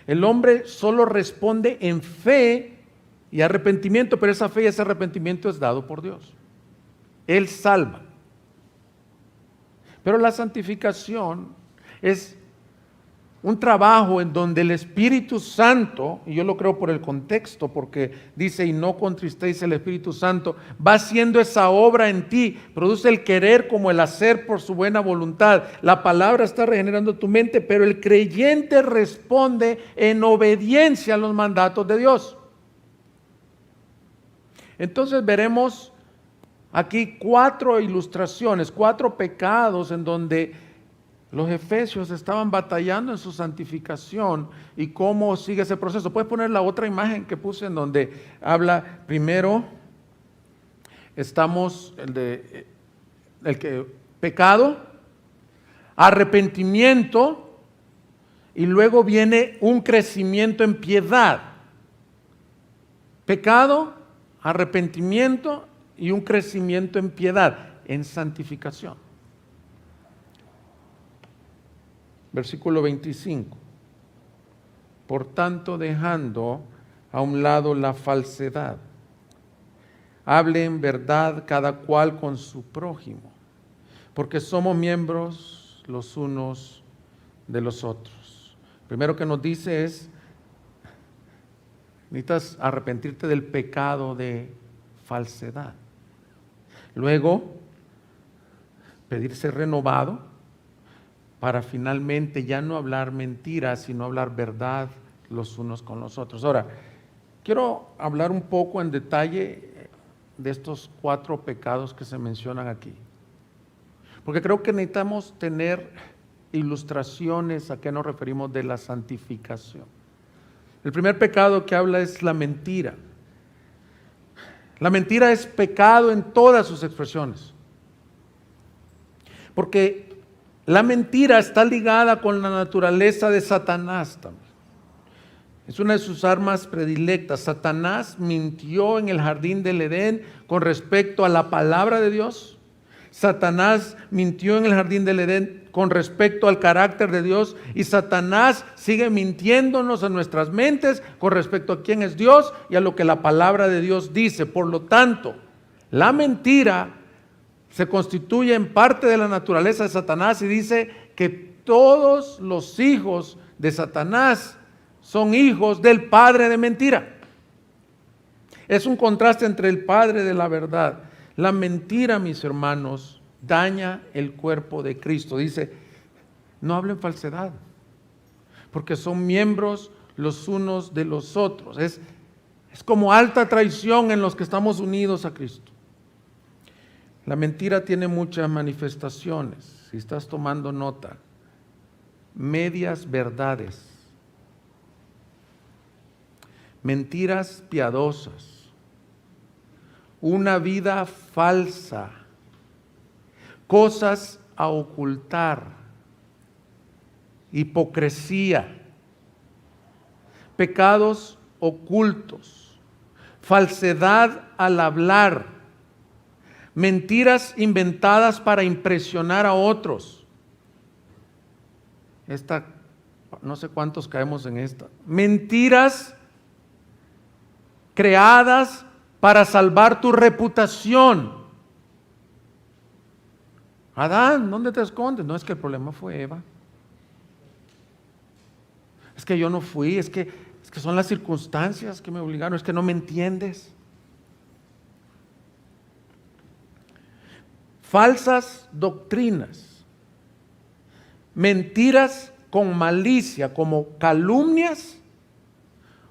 El hombre solo responde en fe y arrepentimiento, pero esa fe y ese arrepentimiento es dado por Dios. Él salva. Pero la santificación es un trabajo en donde el Espíritu Santo, y yo lo creo por el contexto, porque dice, y no contristéis el Espíritu Santo, va haciendo esa obra en ti, produce el querer como el hacer por su buena voluntad. La palabra está regenerando tu mente, pero el creyente responde en obediencia a los mandatos de Dios. Entonces veremos aquí 4 ilustraciones, 4 pecados en donde los efesios estaban batallando en su santificación y cómo sigue ese proceso. Puedes poner la otra imagen que puse en donde habla primero, estamos pecado, arrepentimiento y luego viene un crecimiento en piedad. Pecado, arrepentimiento y un crecimiento en piedad, en santificación. Versículo 25. Por tanto, dejando a un lado la falsedad, hable en verdad cada cual con su prójimo, porque somos miembros los unos de los otros. Primero que nos dice es, necesitas arrepentirte del pecado de falsedad. Luego, pedir ser renovado, para finalmente ya no hablar mentiras, sino hablar verdad los unos con los otros. Ahora, quiero hablar un poco en detalle de estos 4 pecados que se mencionan aquí. Porque creo que necesitamos tener ilustraciones a qué nos referimos de la santificación. El primer pecado que habla es la mentira. La mentira es pecado en todas sus expresiones. Porque la mentira está ligada con la naturaleza de Satanás también. Es una de sus armas predilectas. Satanás mintió en el jardín del Edén con respecto a la palabra de Dios. Satanás mintió en el jardín del Edén con respecto al carácter de Dios. Y Satanás sigue mintiéndonos en nuestras mentes con respecto a quién es Dios y a lo que la palabra de Dios dice. Por lo tanto, la mentira se constituye en parte de la naturaleza de Satanás y dice que todos los hijos de Satanás son hijos del padre de mentira. Es un contraste entre el padre de la verdad. La mentira, mis hermanos, daña el cuerpo de Cristo. Dice, no hablen falsedad, porque son miembros los unos de los otros. Es como alta traición en los que estamos unidos a Cristo. La mentira tiene muchas manifestaciones. Si estás tomando nota, medias verdades, mentiras piadosas, una vida falsa, cosas a ocultar, hipocresía, pecados ocultos, falsedad al hablar, mentiras inventadas para impresionar a otros. No sé cuántos caemos en esta. Mentiras creadas para salvar tu reputación. Adán, ¿dónde te escondes? No, es que el problema fue Eva. Es que yo no fui, es que son las circunstancias que me obligaron, es que no me entiendes. Falsas doctrinas, mentiras con malicia, como calumnias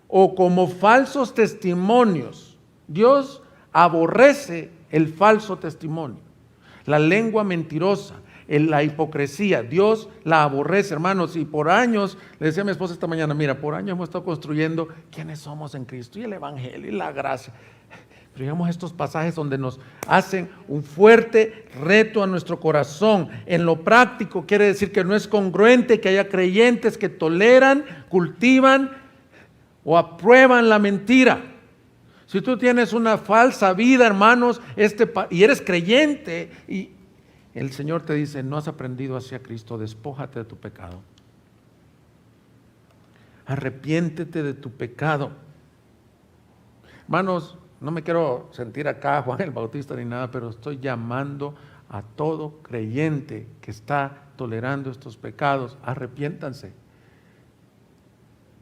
o como falsos testimonios. Dios aborrece el falso testimonio, la lengua mentirosa, la hipocresía. Dios la aborrece, hermanos. Y por años, le decía a mi esposa esta mañana, mira, por años hemos estado construyendo quiénes somos en Cristo y el Evangelio y la gracia. Pero llegamos a estos pasajes donde nos hacen un fuerte reto a nuestro corazón. En lo práctico quiere decir que no es congruente que haya creyentes que toleran, cultivan o aprueban la mentira. Si tú tienes una falsa vida, hermanos, y eres creyente, y el Señor te dice, no has aprendido hacia Cristo, despójate de tu pecado. Arrepiéntete de tu pecado. Hermanos, no me quiero sentir acá Juan el Bautista ni nada, pero estoy llamando a todo creyente que está tolerando estos pecados, arrepiéntanse.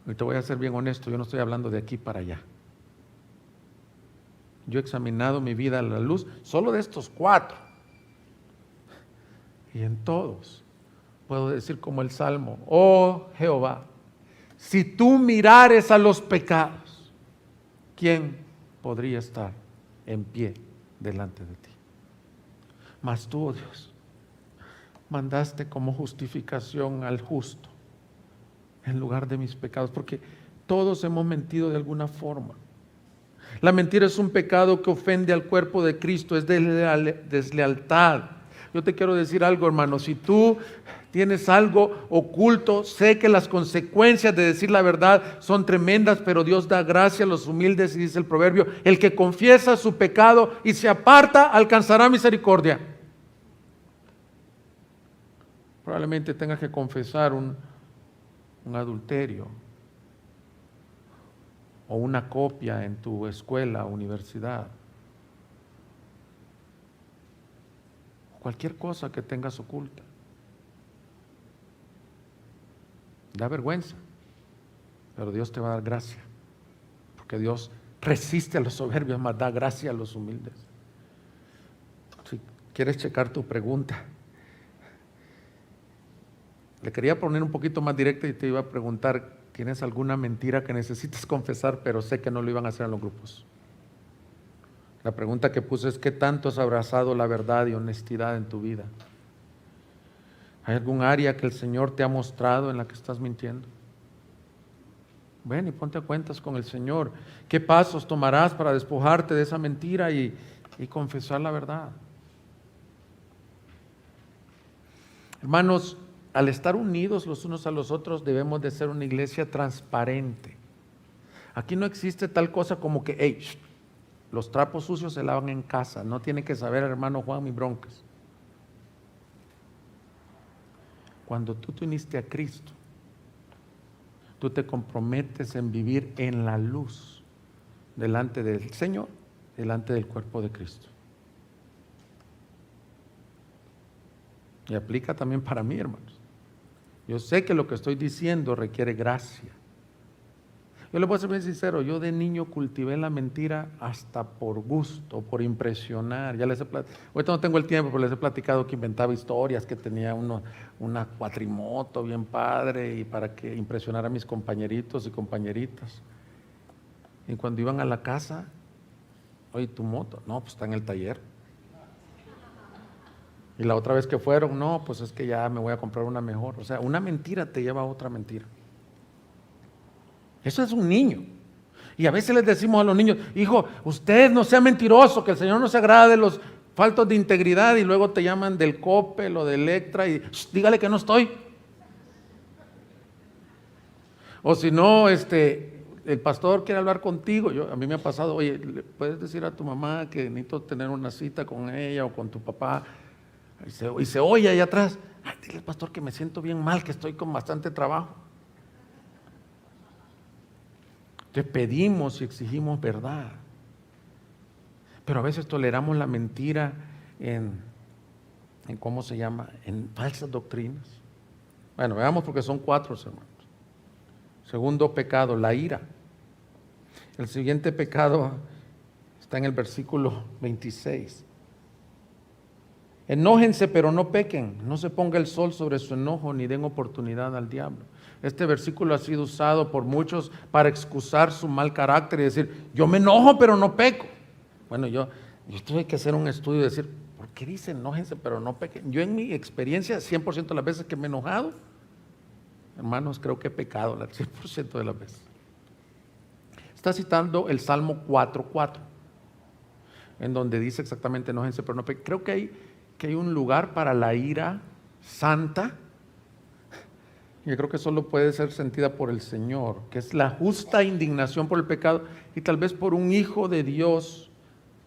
Y te voy a ser bien honesto, yo no estoy hablando de aquí para allá. Yo he examinado mi vida a la luz solo de estos 4. Y en todos puedo decir como el Salmo, oh Jehová, si tú mirares a los pecados, ¿quién podría estar en pie delante de ti? Mas tú, oh Dios, mandaste como justificación al justo en lugar de mis pecados, porque todos hemos mentido de alguna forma. La mentira es un pecado que ofende al cuerpo de Cristo, es deslealtad. Yo te quiero decir algo, hermano, si tú tienes algo oculto, sé que las consecuencias de decir la verdad son tremendas, pero Dios da gracia a los humildes y dice el proverbio, el que confiesa su pecado y se aparta alcanzará misericordia. Probablemente tengas que confesar un adulterio o una copia en tu escuela o universidad. Cualquier cosa que tengas oculta. Da vergüenza, pero Dios te va a dar gracia, porque Dios resiste a los soberbios, mas da gracia a los humildes. Si quieres checar tu pregunta, le quería poner un poquito más directa y te iba a preguntar, ¿tienes alguna mentira que necesites confesar? Pero sé que no lo iban a hacer en los grupos. La pregunta que puse es, ¿qué tanto has abrazado la verdad y honestidad en tu vida? ¿Hay algún área que el Señor te ha mostrado en la que estás mintiendo? Ven y ponte a cuentas con el Señor. ¿Qué pasos tomarás para despojarte de esa mentira y confesar la verdad? Hermanos, al estar unidos los unos a los otros, debemos de ser una iglesia transparente. Aquí no existe tal cosa como que, hey, los trapos sucios se lavan en casa. No tiene que saber, hermano Juan, mis broncas. Cuando tú te uniste a Cristo, tú te comprometes en vivir en la luz delante del Señor, delante del cuerpo de Cristo. Y aplica también para mí, hermanos. Yo sé que lo que estoy diciendo requiere gracia, Yo le voy a ser bien sincero, yo de niño cultivé la mentira hasta por gusto, por impresionar. Ya les he ahorita no tengo el tiempo, pero les he platicado que inventaba historias, que tenía una cuatrimoto bien padre y para que impresionara a mis compañeritos y compañeritas. Y cuando iban a la casa, oye, ¿tu moto? No, pues está en el taller. Y la otra vez que fueron, no, pues es que ya me voy a comprar una mejor. O sea, una mentira te lleva a otra mentira. Eso es un niño. Y a veces les decimos a los niños, hijo, usted no sea mentiroso, que el Señor no se agrada de los faltos de integridad, y luego te llaman del Coppel o del Electra y dígale que no estoy. O si no, el pastor quiere hablar contigo. A mí me ha pasado, oye, ¿le puedes decir a tu mamá que necesito tener una cita con ella o con tu papá? Y se oye ahí atrás, ay, dile pastor que me siento bien mal, que estoy con bastante trabajo. Te pedimos y exigimos verdad, pero a veces toleramos la mentira en ¿cómo se llama? En falsas doctrinas. Bueno, veamos porque son 4, hermanos. Segundo pecado, la ira. El siguiente pecado está en el versículo 26. Enójense, pero no pequen. No se ponga el sol sobre su enojo, ni den oportunidad al diablo. Este versículo ha sido usado por muchos para excusar su mal carácter y decir, yo me enojo, pero no peco. Bueno, yo tuve que hacer un estudio y decir, ¿por qué dice enójense, pero no pequen? Yo en mi experiencia, 100% de las veces que me he enojado, hermanos, creo que he pecado, el 100% de las veces. Está citando el Salmo 4:4, en donde dice exactamente enójense, pero no pequen. Creo que hay un lugar para la ira santa. Yo creo que solo puede ser sentida por el Señor, que es la justa indignación por el pecado y tal vez por un hijo de Dios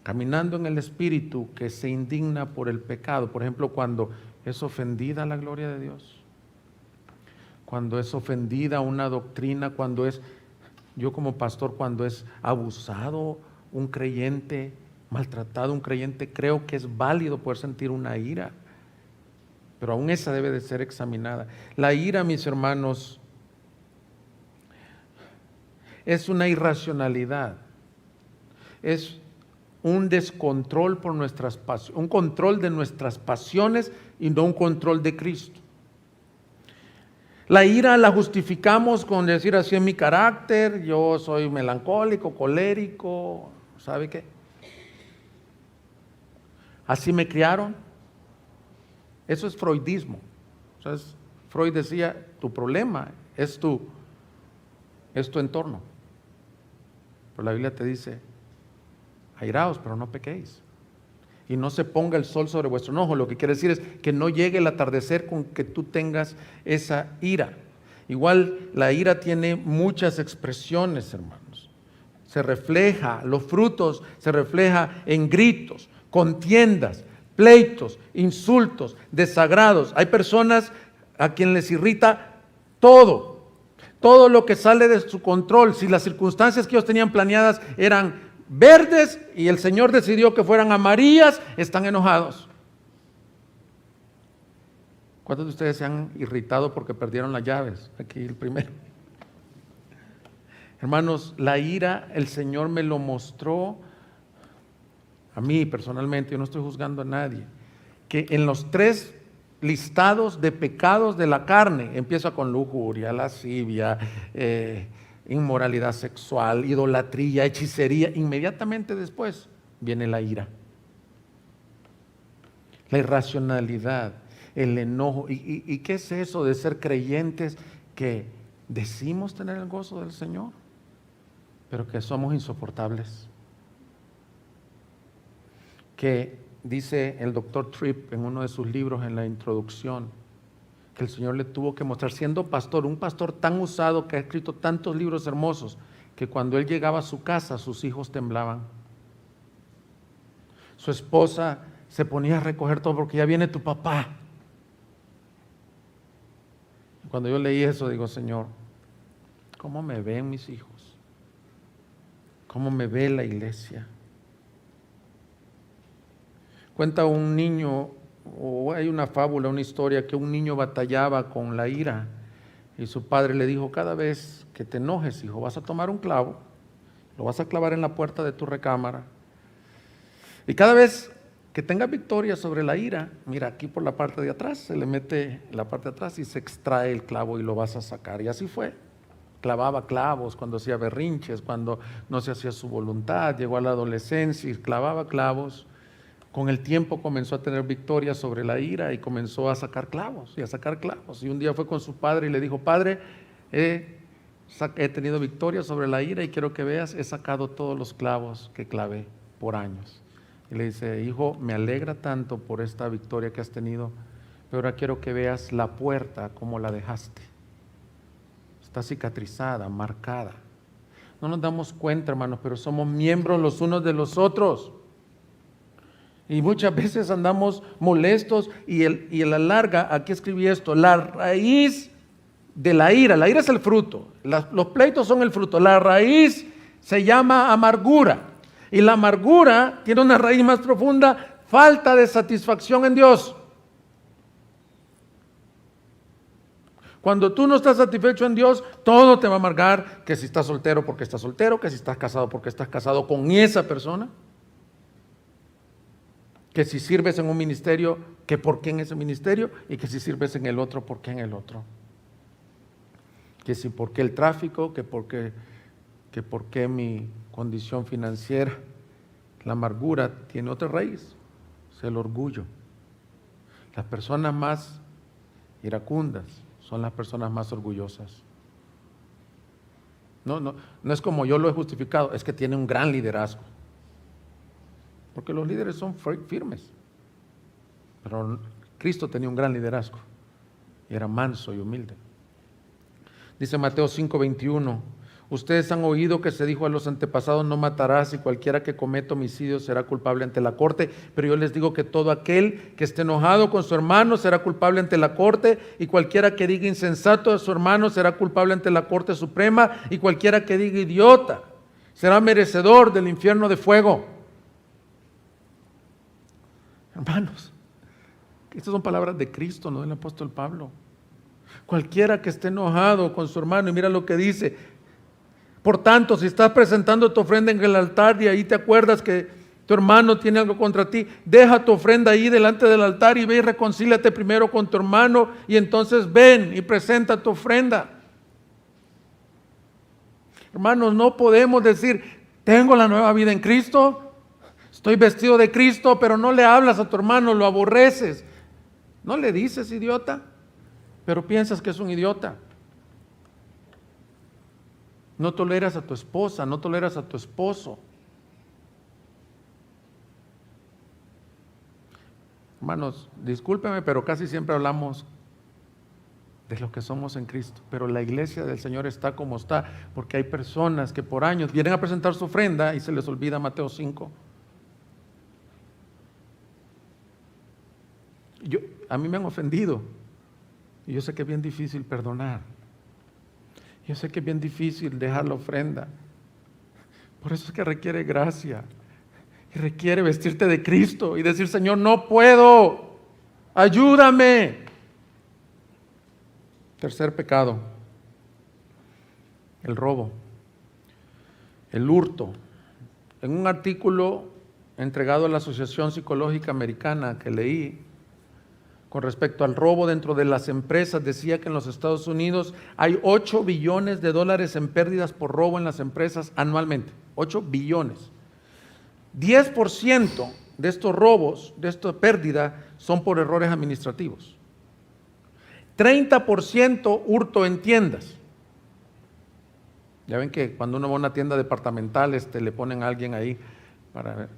caminando en el Espíritu que se indigna por el pecado. Por ejemplo, cuando es ofendida la gloria de Dios, cuando es ofendida una doctrina, cuando es, yo como pastor, cuando es abusado un creyente, maltratado un creyente, creo que es válido poder sentir una ira. Pero aún esa debe de ser examinada. La ira, mis hermanos, es una irracionalidad, es un descontrol por nuestras pasiones, un control de nuestras pasiones y no un control de Cristo. La ira la justificamos con decir así es mi carácter, yo soy melancólico, colérico, ¿sabe qué? Así me criaron. Eso es freudismo. Entonces, Freud decía, tu problema es tu entorno. Pero la Biblia te dice, airaos, pero no pequéis. Y no se ponga el sol sobre vuestro enojo. Lo que quiere decir es que no llegue el atardecer con que tú tengas esa ira. Igual la ira tiene muchas expresiones, hermanos. Se refleja, los frutos se refleja en gritos, contiendas, pleitos, insultos, desagrados. Hay personas a quien les irrita todo lo que sale de su control. Si las circunstancias que ellos tenían planeadas eran verdes y el Señor decidió que fueran amarillas, están enojados. ¿Cuántos de ustedes se han irritado porque perdieron las llaves? Aquí el primero. Hermanos, la ira el Señor me lo mostró a mí personalmente, yo no estoy juzgando a nadie, que en los 3 listados de pecados de la carne, empieza con lujuria, lascivia, inmoralidad sexual, idolatría, hechicería, inmediatamente después viene la ira, la irracionalidad, el enojo. ¿Y qué es eso de ser creyentes que decimos tener el gozo del Señor, pero que somos insoportables? Que dice el doctor Tripp en uno de sus libros en la introducción, que el Señor le tuvo que mostrar, siendo pastor, un pastor tan usado que ha escrito tantos libros hermosos, que cuando él llegaba a su casa, sus hijos temblaban. Su esposa se ponía a recoger todo porque ya viene tu papá. Y cuando yo leí eso, digo, Señor, ¿cómo me ven mis hijos? ¿Cómo me ve la iglesia? Cuenta un niño, o hay una fábula, una historia, que un niño batallaba con la ira, Y su padre le dijo: cada vez que te enojes, hijo, vas a tomar un clavo, lo vas a clavar en la puerta de tu recámara. Y cada vez que tengas victoria sobre la ira, mira, aquí por la parte de atrás, se le mete en la parte de atrás y se extrae el clavo y lo vas a sacar. Y así fue. Clavaba clavos cuando hacía berrinches, cuando no se hacía su voluntad. Llegó a la adolescencia y clavaba clavos. Con el tiempo comenzó a tener victoria sobre la ira y comenzó a sacar clavos y a sacar clavos. Y un día fue con su padre y le dijo: padre, he tenido victoria sobre la ira y quiero que veas, he sacado todos los clavos que clavé por años. Y le dice: hijo, me alegra tanto por esta victoria que has tenido, pero ahora quiero que veas la puerta como la dejaste. Está cicatrizada, marcada. No nos damos cuenta, hermanos, pero somos miembros los unos de los otros. Y muchas veces andamos molestos y a la larga, aquí escribí esto: la raíz de la ira es el fruto, los pleitos son el fruto, la raíz se llama amargura, y la amargura tiene una raíz más profunda: falta de satisfacción en Dios. Cuando tú no estás satisfecho en Dios, todo te va a amargar, que si estás soltero porque estás soltero, que si estás casado porque estás casado con esa persona, que si sirves en un ministerio, que por qué en ese ministerio, y que si sirves en el otro, por qué en el otro. Que si por qué el tráfico, que por qué mi condición financiera. La amargura tiene otra raíz, es el orgullo. Las personas más iracundas son las personas más orgullosas. No es como yo lo he justificado, es que tiene un gran liderazgo. Porque los líderes son firmes. Pero Cristo tenía un gran liderazgo y era manso y humilde. Dice Mateo 5:21: ustedes han oído que se dijo a los antepasados: no matarás, y cualquiera que cometa homicidio será culpable ante la corte. Pero yo les digo que todo aquel que esté enojado con su hermano será culpable ante la corte, y cualquiera que diga insensato a su hermano será culpable ante la corte suprema, y cualquiera que diga idiota será merecedor del infierno de fuego. Hermanos, estas son palabras de Cristo, no del apóstol Pablo. Cualquiera que esté enojado con su hermano, y mira lo que dice: por tanto, si estás presentando tu ofrenda en el altar y ahí te acuerdas que tu hermano tiene algo contra ti, deja tu ofrenda ahí delante del altar y ve y reconcíliate primero con tu hermano, y entonces ven y presenta tu ofrenda. Hermanos, no podemos decir: tengo la nueva vida en Cristo, estoy vestido de Cristo, pero no le hablas a tu hermano, lo aborreces. No le dices idiota, pero piensas que es un idiota. No toleras a tu esposa, no toleras a tu esposo. Hermanos, discúlpeme, pero casi siempre hablamos de lo que somos en Cristo. Pero la iglesia del Señor está como está, porque hay personas que por años vienen a presentar su ofrenda y se les olvida Mateo 5. A mí me han ofendido y yo sé que es bien difícil perdonar. Yo sé que es bien difícil dejar la ofrenda. Por eso es que requiere gracia y requiere vestirte de Cristo y decir: Señor, no puedo, ayúdame. Tercer pecado: el robo, el hurto. En un artículo entregado a la Asociación Psicológica Americana que leí con respecto al robo dentro de las empresas, decía que en los Estados Unidos hay 8 billones de dólares en pérdidas por robo en las empresas anualmente. 8 billones. 10% de estos robos, de esta pérdida, son por errores administrativos. 30% hurto en tiendas. Ya ven que cuando uno va a una tienda departamental, le ponen a alguien ahí para ver.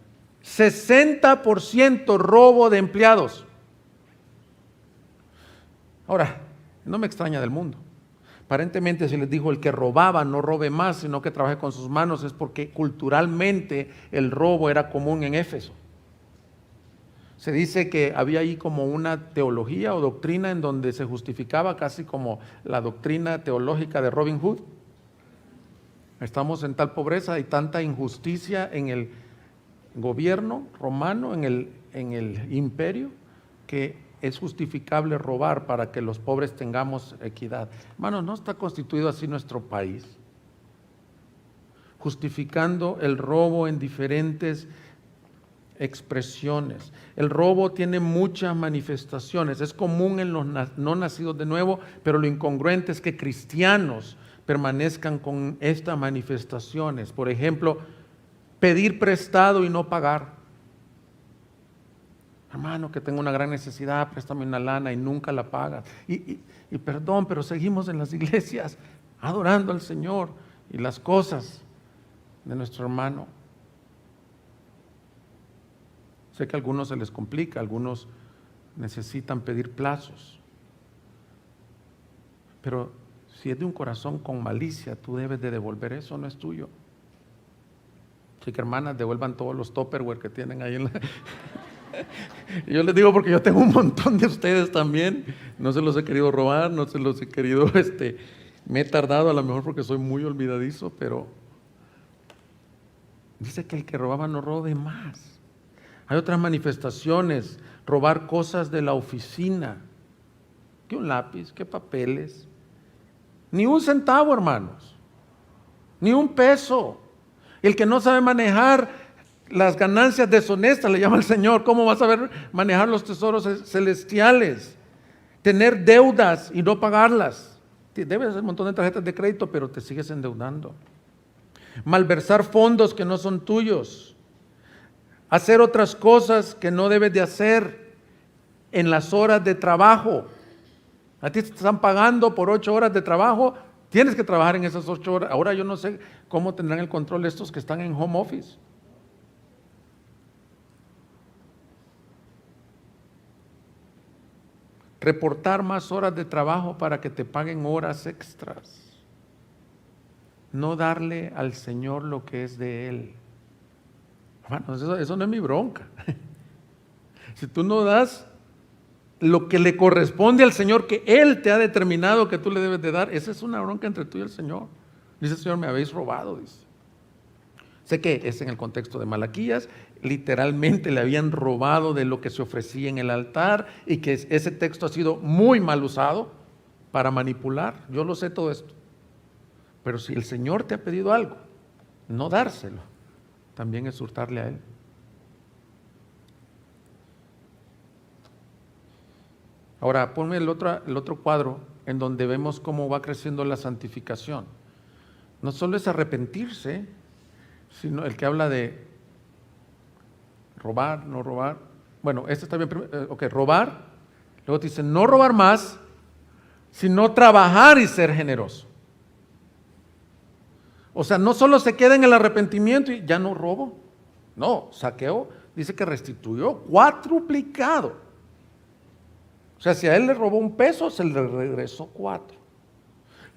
60% robo de empleados. Ahora, no me extraña del mundo. Aparentemente se les dijo: el que robaba no robe más, sino que trabaje con sus manos, es porque culturalmente el robo era común en Éfeso. Se dice que había ahí como una teología o doctrina en donde se justificaba casi como la doctrina teológica de Robin Hood. Estamos en tal pobreza y tanta injusticia en el gobierno romano, en el imperio, que es justificable robar para que los pobres tengamos equidad. Hermanos, no está constituido así nuestro país, justificando el robo en diferentes expresiones. El robo tiene muchas manifestaciones, es común en los no nacidos de nuevo, pero lo incongruente es que cristianos permanezcan con estas manifestaciones. Por ejemplo, pedir prestado y no pagar. Hermano, que tengo una gran necesidad, préstame una lana y nunca la pagas. Y perdón, pero seguimos en las iglesias adorando al Señor y las cosas de nuestro hermano. Sé que a algunos se les complica, algunos necesitan pedir plazos. Pero si es de un corazón con malicia, tú debes de devolver eso, no es tuyo. Así que hermanas, devuelvan todos los Tupperware que tienen ahí en la... Yo les digo porque yo tengo un montón de ustedes también. No se los he querido robar, no se los he querido, me he tardado a lo mejor porque soy muy olvidadizo, pero dice que el que robaba no robe más. Hay otras manifestaciones, robar cosas de la oficina, que un lápiz, que papeles, ni un centavo, hermanos, ni un peso. El que no sabe manejar las ganancias deshonestas, le llama el Señor. ¿Cómo vas a saber manejar los tesoros celestiales? Tener deudas y no pagarlas. Debes hacer un montón de tarjetas de crédito, pero te sigues endeudando. Malversar fondos que no son tuyos. Hacer otras cosas que no debes de hacer en las horas de trabajo. A ti te están pagando por 8 horas de trabajo, tienes que trabajar en esas 8 horas. Ahora yo no sé cómo tendrán el control estos que están en home office. Reportar más horas de trabajo para que te paguen horas extras. No darle al Señor lo que es de Él. Bueno, eso no es mi bronca. Si tú no das lo que le corresponde al Señor, que Él te ha determinado que tú le debes de dar, esa es una bronca entre tú y el Señor. Dice el Señor, me habéis robado, dice. Sé que es en el contexto de Malaquías, literalmente le habían robado de lo que se ofrecía en el altar y que ese texto ha sido muy mal usado para manipular. Yo lo sé todo esto. Pero si el Señor te ha pedido algo, no dárselo, también es hurtarle a Él. Ahora, ponme el otro cuadro en donde vemos cómo va creciendo la santificación. No solo es arrepentirse, sino el que habla de robar, no robar. Bueno, este está bien, robar. Luego te dice no robar más, sino trabajar y ser generoso. O sea, no solo se queda en el arrepentimiento y ya no robo. No, Zaqueo dice que restituyó cuatruplicado. O sea, si a él le robó 1 peso, se le regresó 4.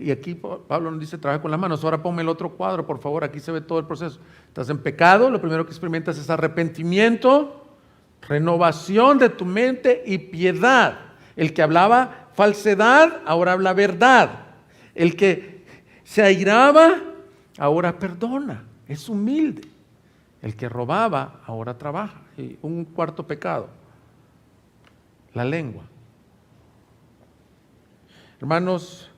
Y aquí Pablo nos dice, trabaja con las manos. Ahora ponme el otro cuadro, por favor, aquí se ve todo el proceso. Estás en pecado, lo primero que experimentas es arrepentimiento, renovación de tu mente y piedad. El que hablaba falsedad, ahora habla verdad. El que se airaba, ahora perdona, es humilde. El que robaba, ahora trabaja. Y un cuarto pecado, la lengua. Hermanos,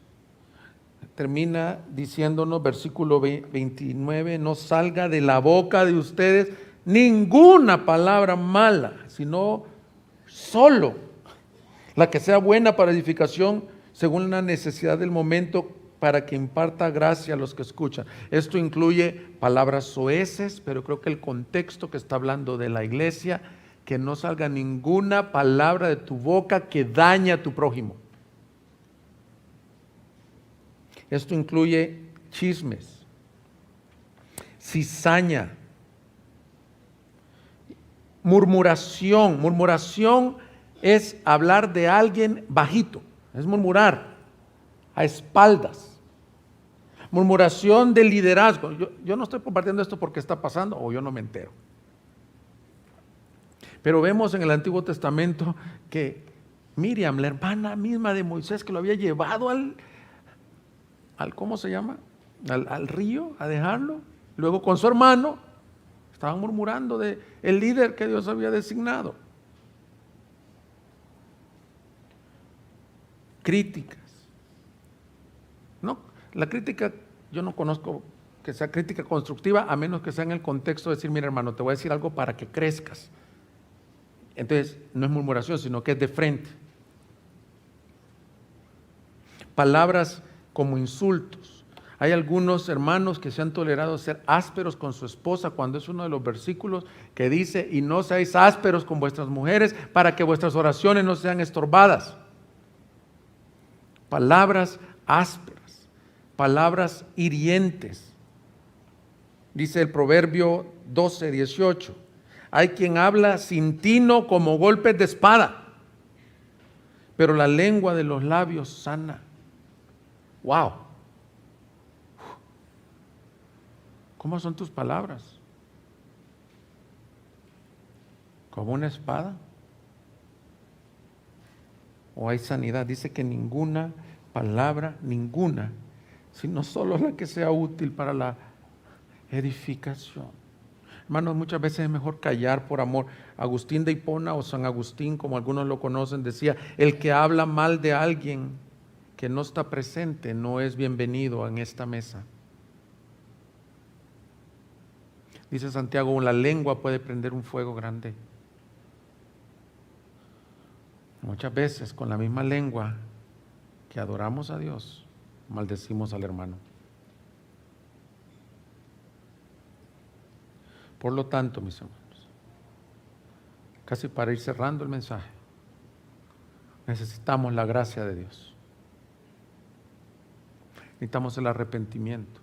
termina diciéndonos, versículo 29, no salga de la boca de ustedes ninguna palabra mala, sino solo la que sea buena para edificación según la necesidad del momento, para que imparta gracia a los que escuchan. Esto incluye palabras soeces, pero creo que el contexto que está hablando de la iglesia, que no salga ninguna palabra de tu boca que dañe a tu prójimo. Esto incluye chismes, cizaña, murmuración. Murmuración es hablar de alguien bajito, es murmurar a espaldas. Murmuración de liderazgo. Yo no estoy compartiendo esto porque está pasando o yo no me entero. Pero vemos en el Antiguo Testamento que Miriam, la hermana misma de Moisés, que lo había llevado al ¿cómo se llama? Al río a dejarlo. Luego con su hermano estaban murmurando de el líder que Dios había designado. críticas. No, la crítica, yo no conozco que sea crítica constructiva, a menos que sea en el contexto de decir, mira hermano, te voy a decir algo para que crezcas. Entonces, no es murmuración, sino que es de frente. Palabras como insultos. Hay algunos hermanos que se han tolerado ser ásperos con su esposa, cuando es uno de los versículos que dice, y no seáis ásperos con vuestras mujeres para que vuestras oraciones no sean estorbadas. Palabras ásperas, palabras hirientes. Dice el Proverbio 12:18, hay quien habla sin tino como golpes de espada, pero la lengua de los labios sana. ¡Wow! ¿Cómo son tus palabras? ¿Como una espada? ¿O hay sanidad? Dice que ninguna palabra, ninguna, sino solo la que sea útil para la edificación. Hermanos, muchas veces es mejor callar por amor. Agustín de Hipona o San Agustín, como algunos lo conocen, decía, el que habla mal de alguien que no está presente no es bienvenido en esta mesa. Dice Santiago, la lengua puede prender un fuego grande. Muchas veces con la misma lengua que adoramos a Dios, maldecimos al hermano. Por lo tanto, mis hermanos, casi para ir cerrando el mensaje, necesitamos la gracia de Dios. Necesitamos el arrepentimiento.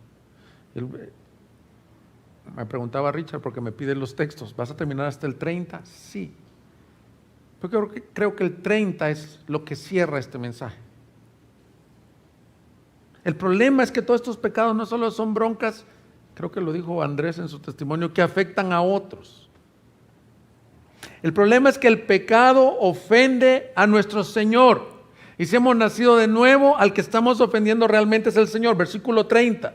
Me preguntaba Richard porque me piden los textos, ¿vas a terminar hasta el 30? Sí. Pero creo que el 30 es lo que cierra este mensaje. El problema es que todos estos pecados no solo son broncas, creo que lo dijo Andrés en su testimonio, que afectan a otros. El problema es que el pecado ofende a nuestro Señor. Y si hemos nacido de nuevo, al que estamos ofendiendo realmente es el Señor. Versículo 30.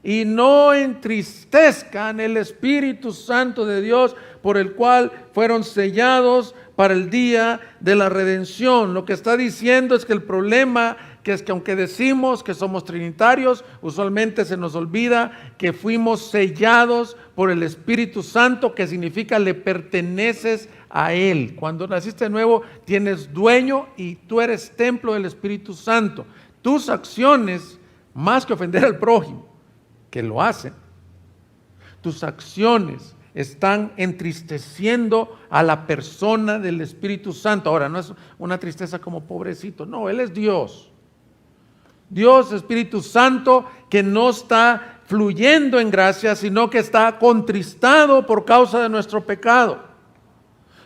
Y no entristezcan el Espíritu Santo de Dios, por el cual fueron sellados para el día de la redención. Lo que está diciendo es que el problema es que aunque decimos que somos trinitarios, usualmente se nos olvida que fuimos sellados por el Espíritu Santo, que significa le perteneces a Él. Cuando naciste de nuevo, tienes dueño y tú eres templo del Espíritu Santo. Tus acciones, más que ofender al prójimo, que lo hacen, tus acciones están entristeciendo a la persona del Espíritu Santo. Ahora, no es una tristeza como pobrecito, no, Él es Dios. Dios, Espíritu Santo, que no está fluyendo en gracia, sino que está contristado por causa de nuestro pecado.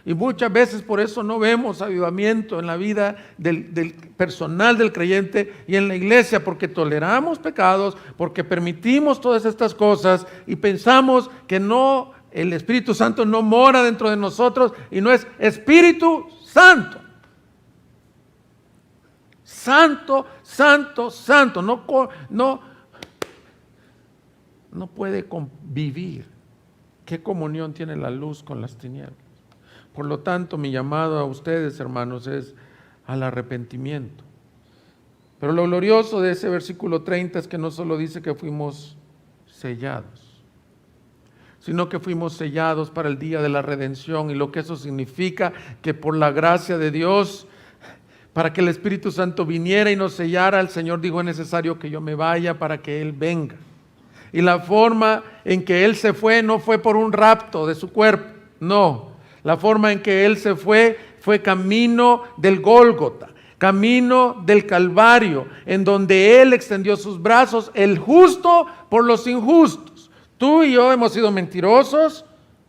Y muchas veces por eso no vemos avivamiento en la vida del personal del creyente y en la iglesia, porque toleramos pecados, porque permitimos todas estas cosas y pensamos que no, el Espíritu Santo no mora dentro de nosotros y no es Espíritu Santo. Santo, santo, santo. No puede convivir. ¿Qué comunión tiene la luz con las tinieblas? Por lo tanto, mi llamado a ustedes, hermanos, es al arrepentimiento. Pero lo glorioso de ese versículo 30 es que no solo dice que fuimos sellados, sino que fuimos sellados para el día de la redención. Y lo que eso significa, que por la gracia de Dios, para que el Espíritu Santo viniera y nos sellara, el Señor dijo, es necesario que yo me vaya para que Él venga. Y la forma en que Él se fue no fue por un rapto de su cuerpo, no. La forma en que Él se fue camino del Gólgota, camino del Calvario, en donde Él extendió sus brazos, el justo por los injustos. Tú y yo hemos sido mentirosos,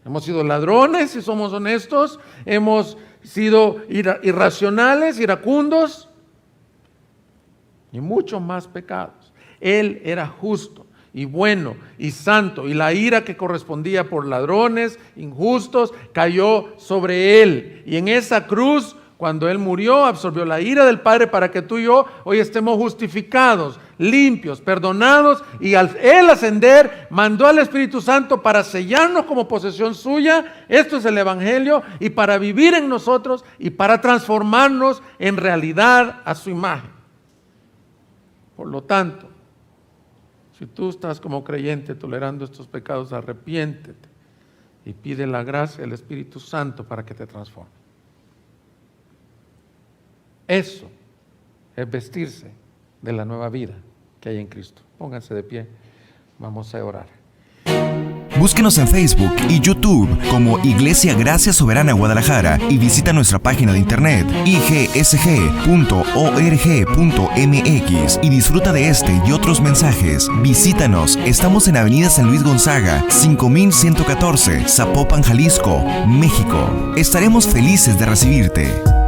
hemos sido ladrones, si somos honestos, hemos sido irracionales, iracundos y muchos más pecados. Él era justo y bueno y santo, y la ira que correspondía por ladrones, injustos, cayó sobre Él. Y en esa cruz, cuando Él murió, absorbió la ira del Padre para que tú y yo hoy estemos justificados, limpios, perdonados, y al Él ascender, mandó al Espíritu Santo para sellarnos como posesión suya. Esto es el Evangelio, y para vivir en nosotros y para transformarnos en realidad a su imagen. Por lo tanto, si tú estás como creyente tolerando estos pecados, arrepiéntete y pide la gracia del Espíritu Santo para que te transforme. Eso es vestirse de la nueva vida que hay en Cristo. Pónganse de pie, vamos a orar. Búsquenos en Facebook y YouTube como Iglesia Gracia Soberana Guadalajara y visita nuestra página de internet igsg.org.mx y disfruta de este y otros mensajes. Visítanos, estamos en Avenida San Luis Gonzaga, 5114, Zapopan, Jalisco, México. Estaremos felices de recibirte.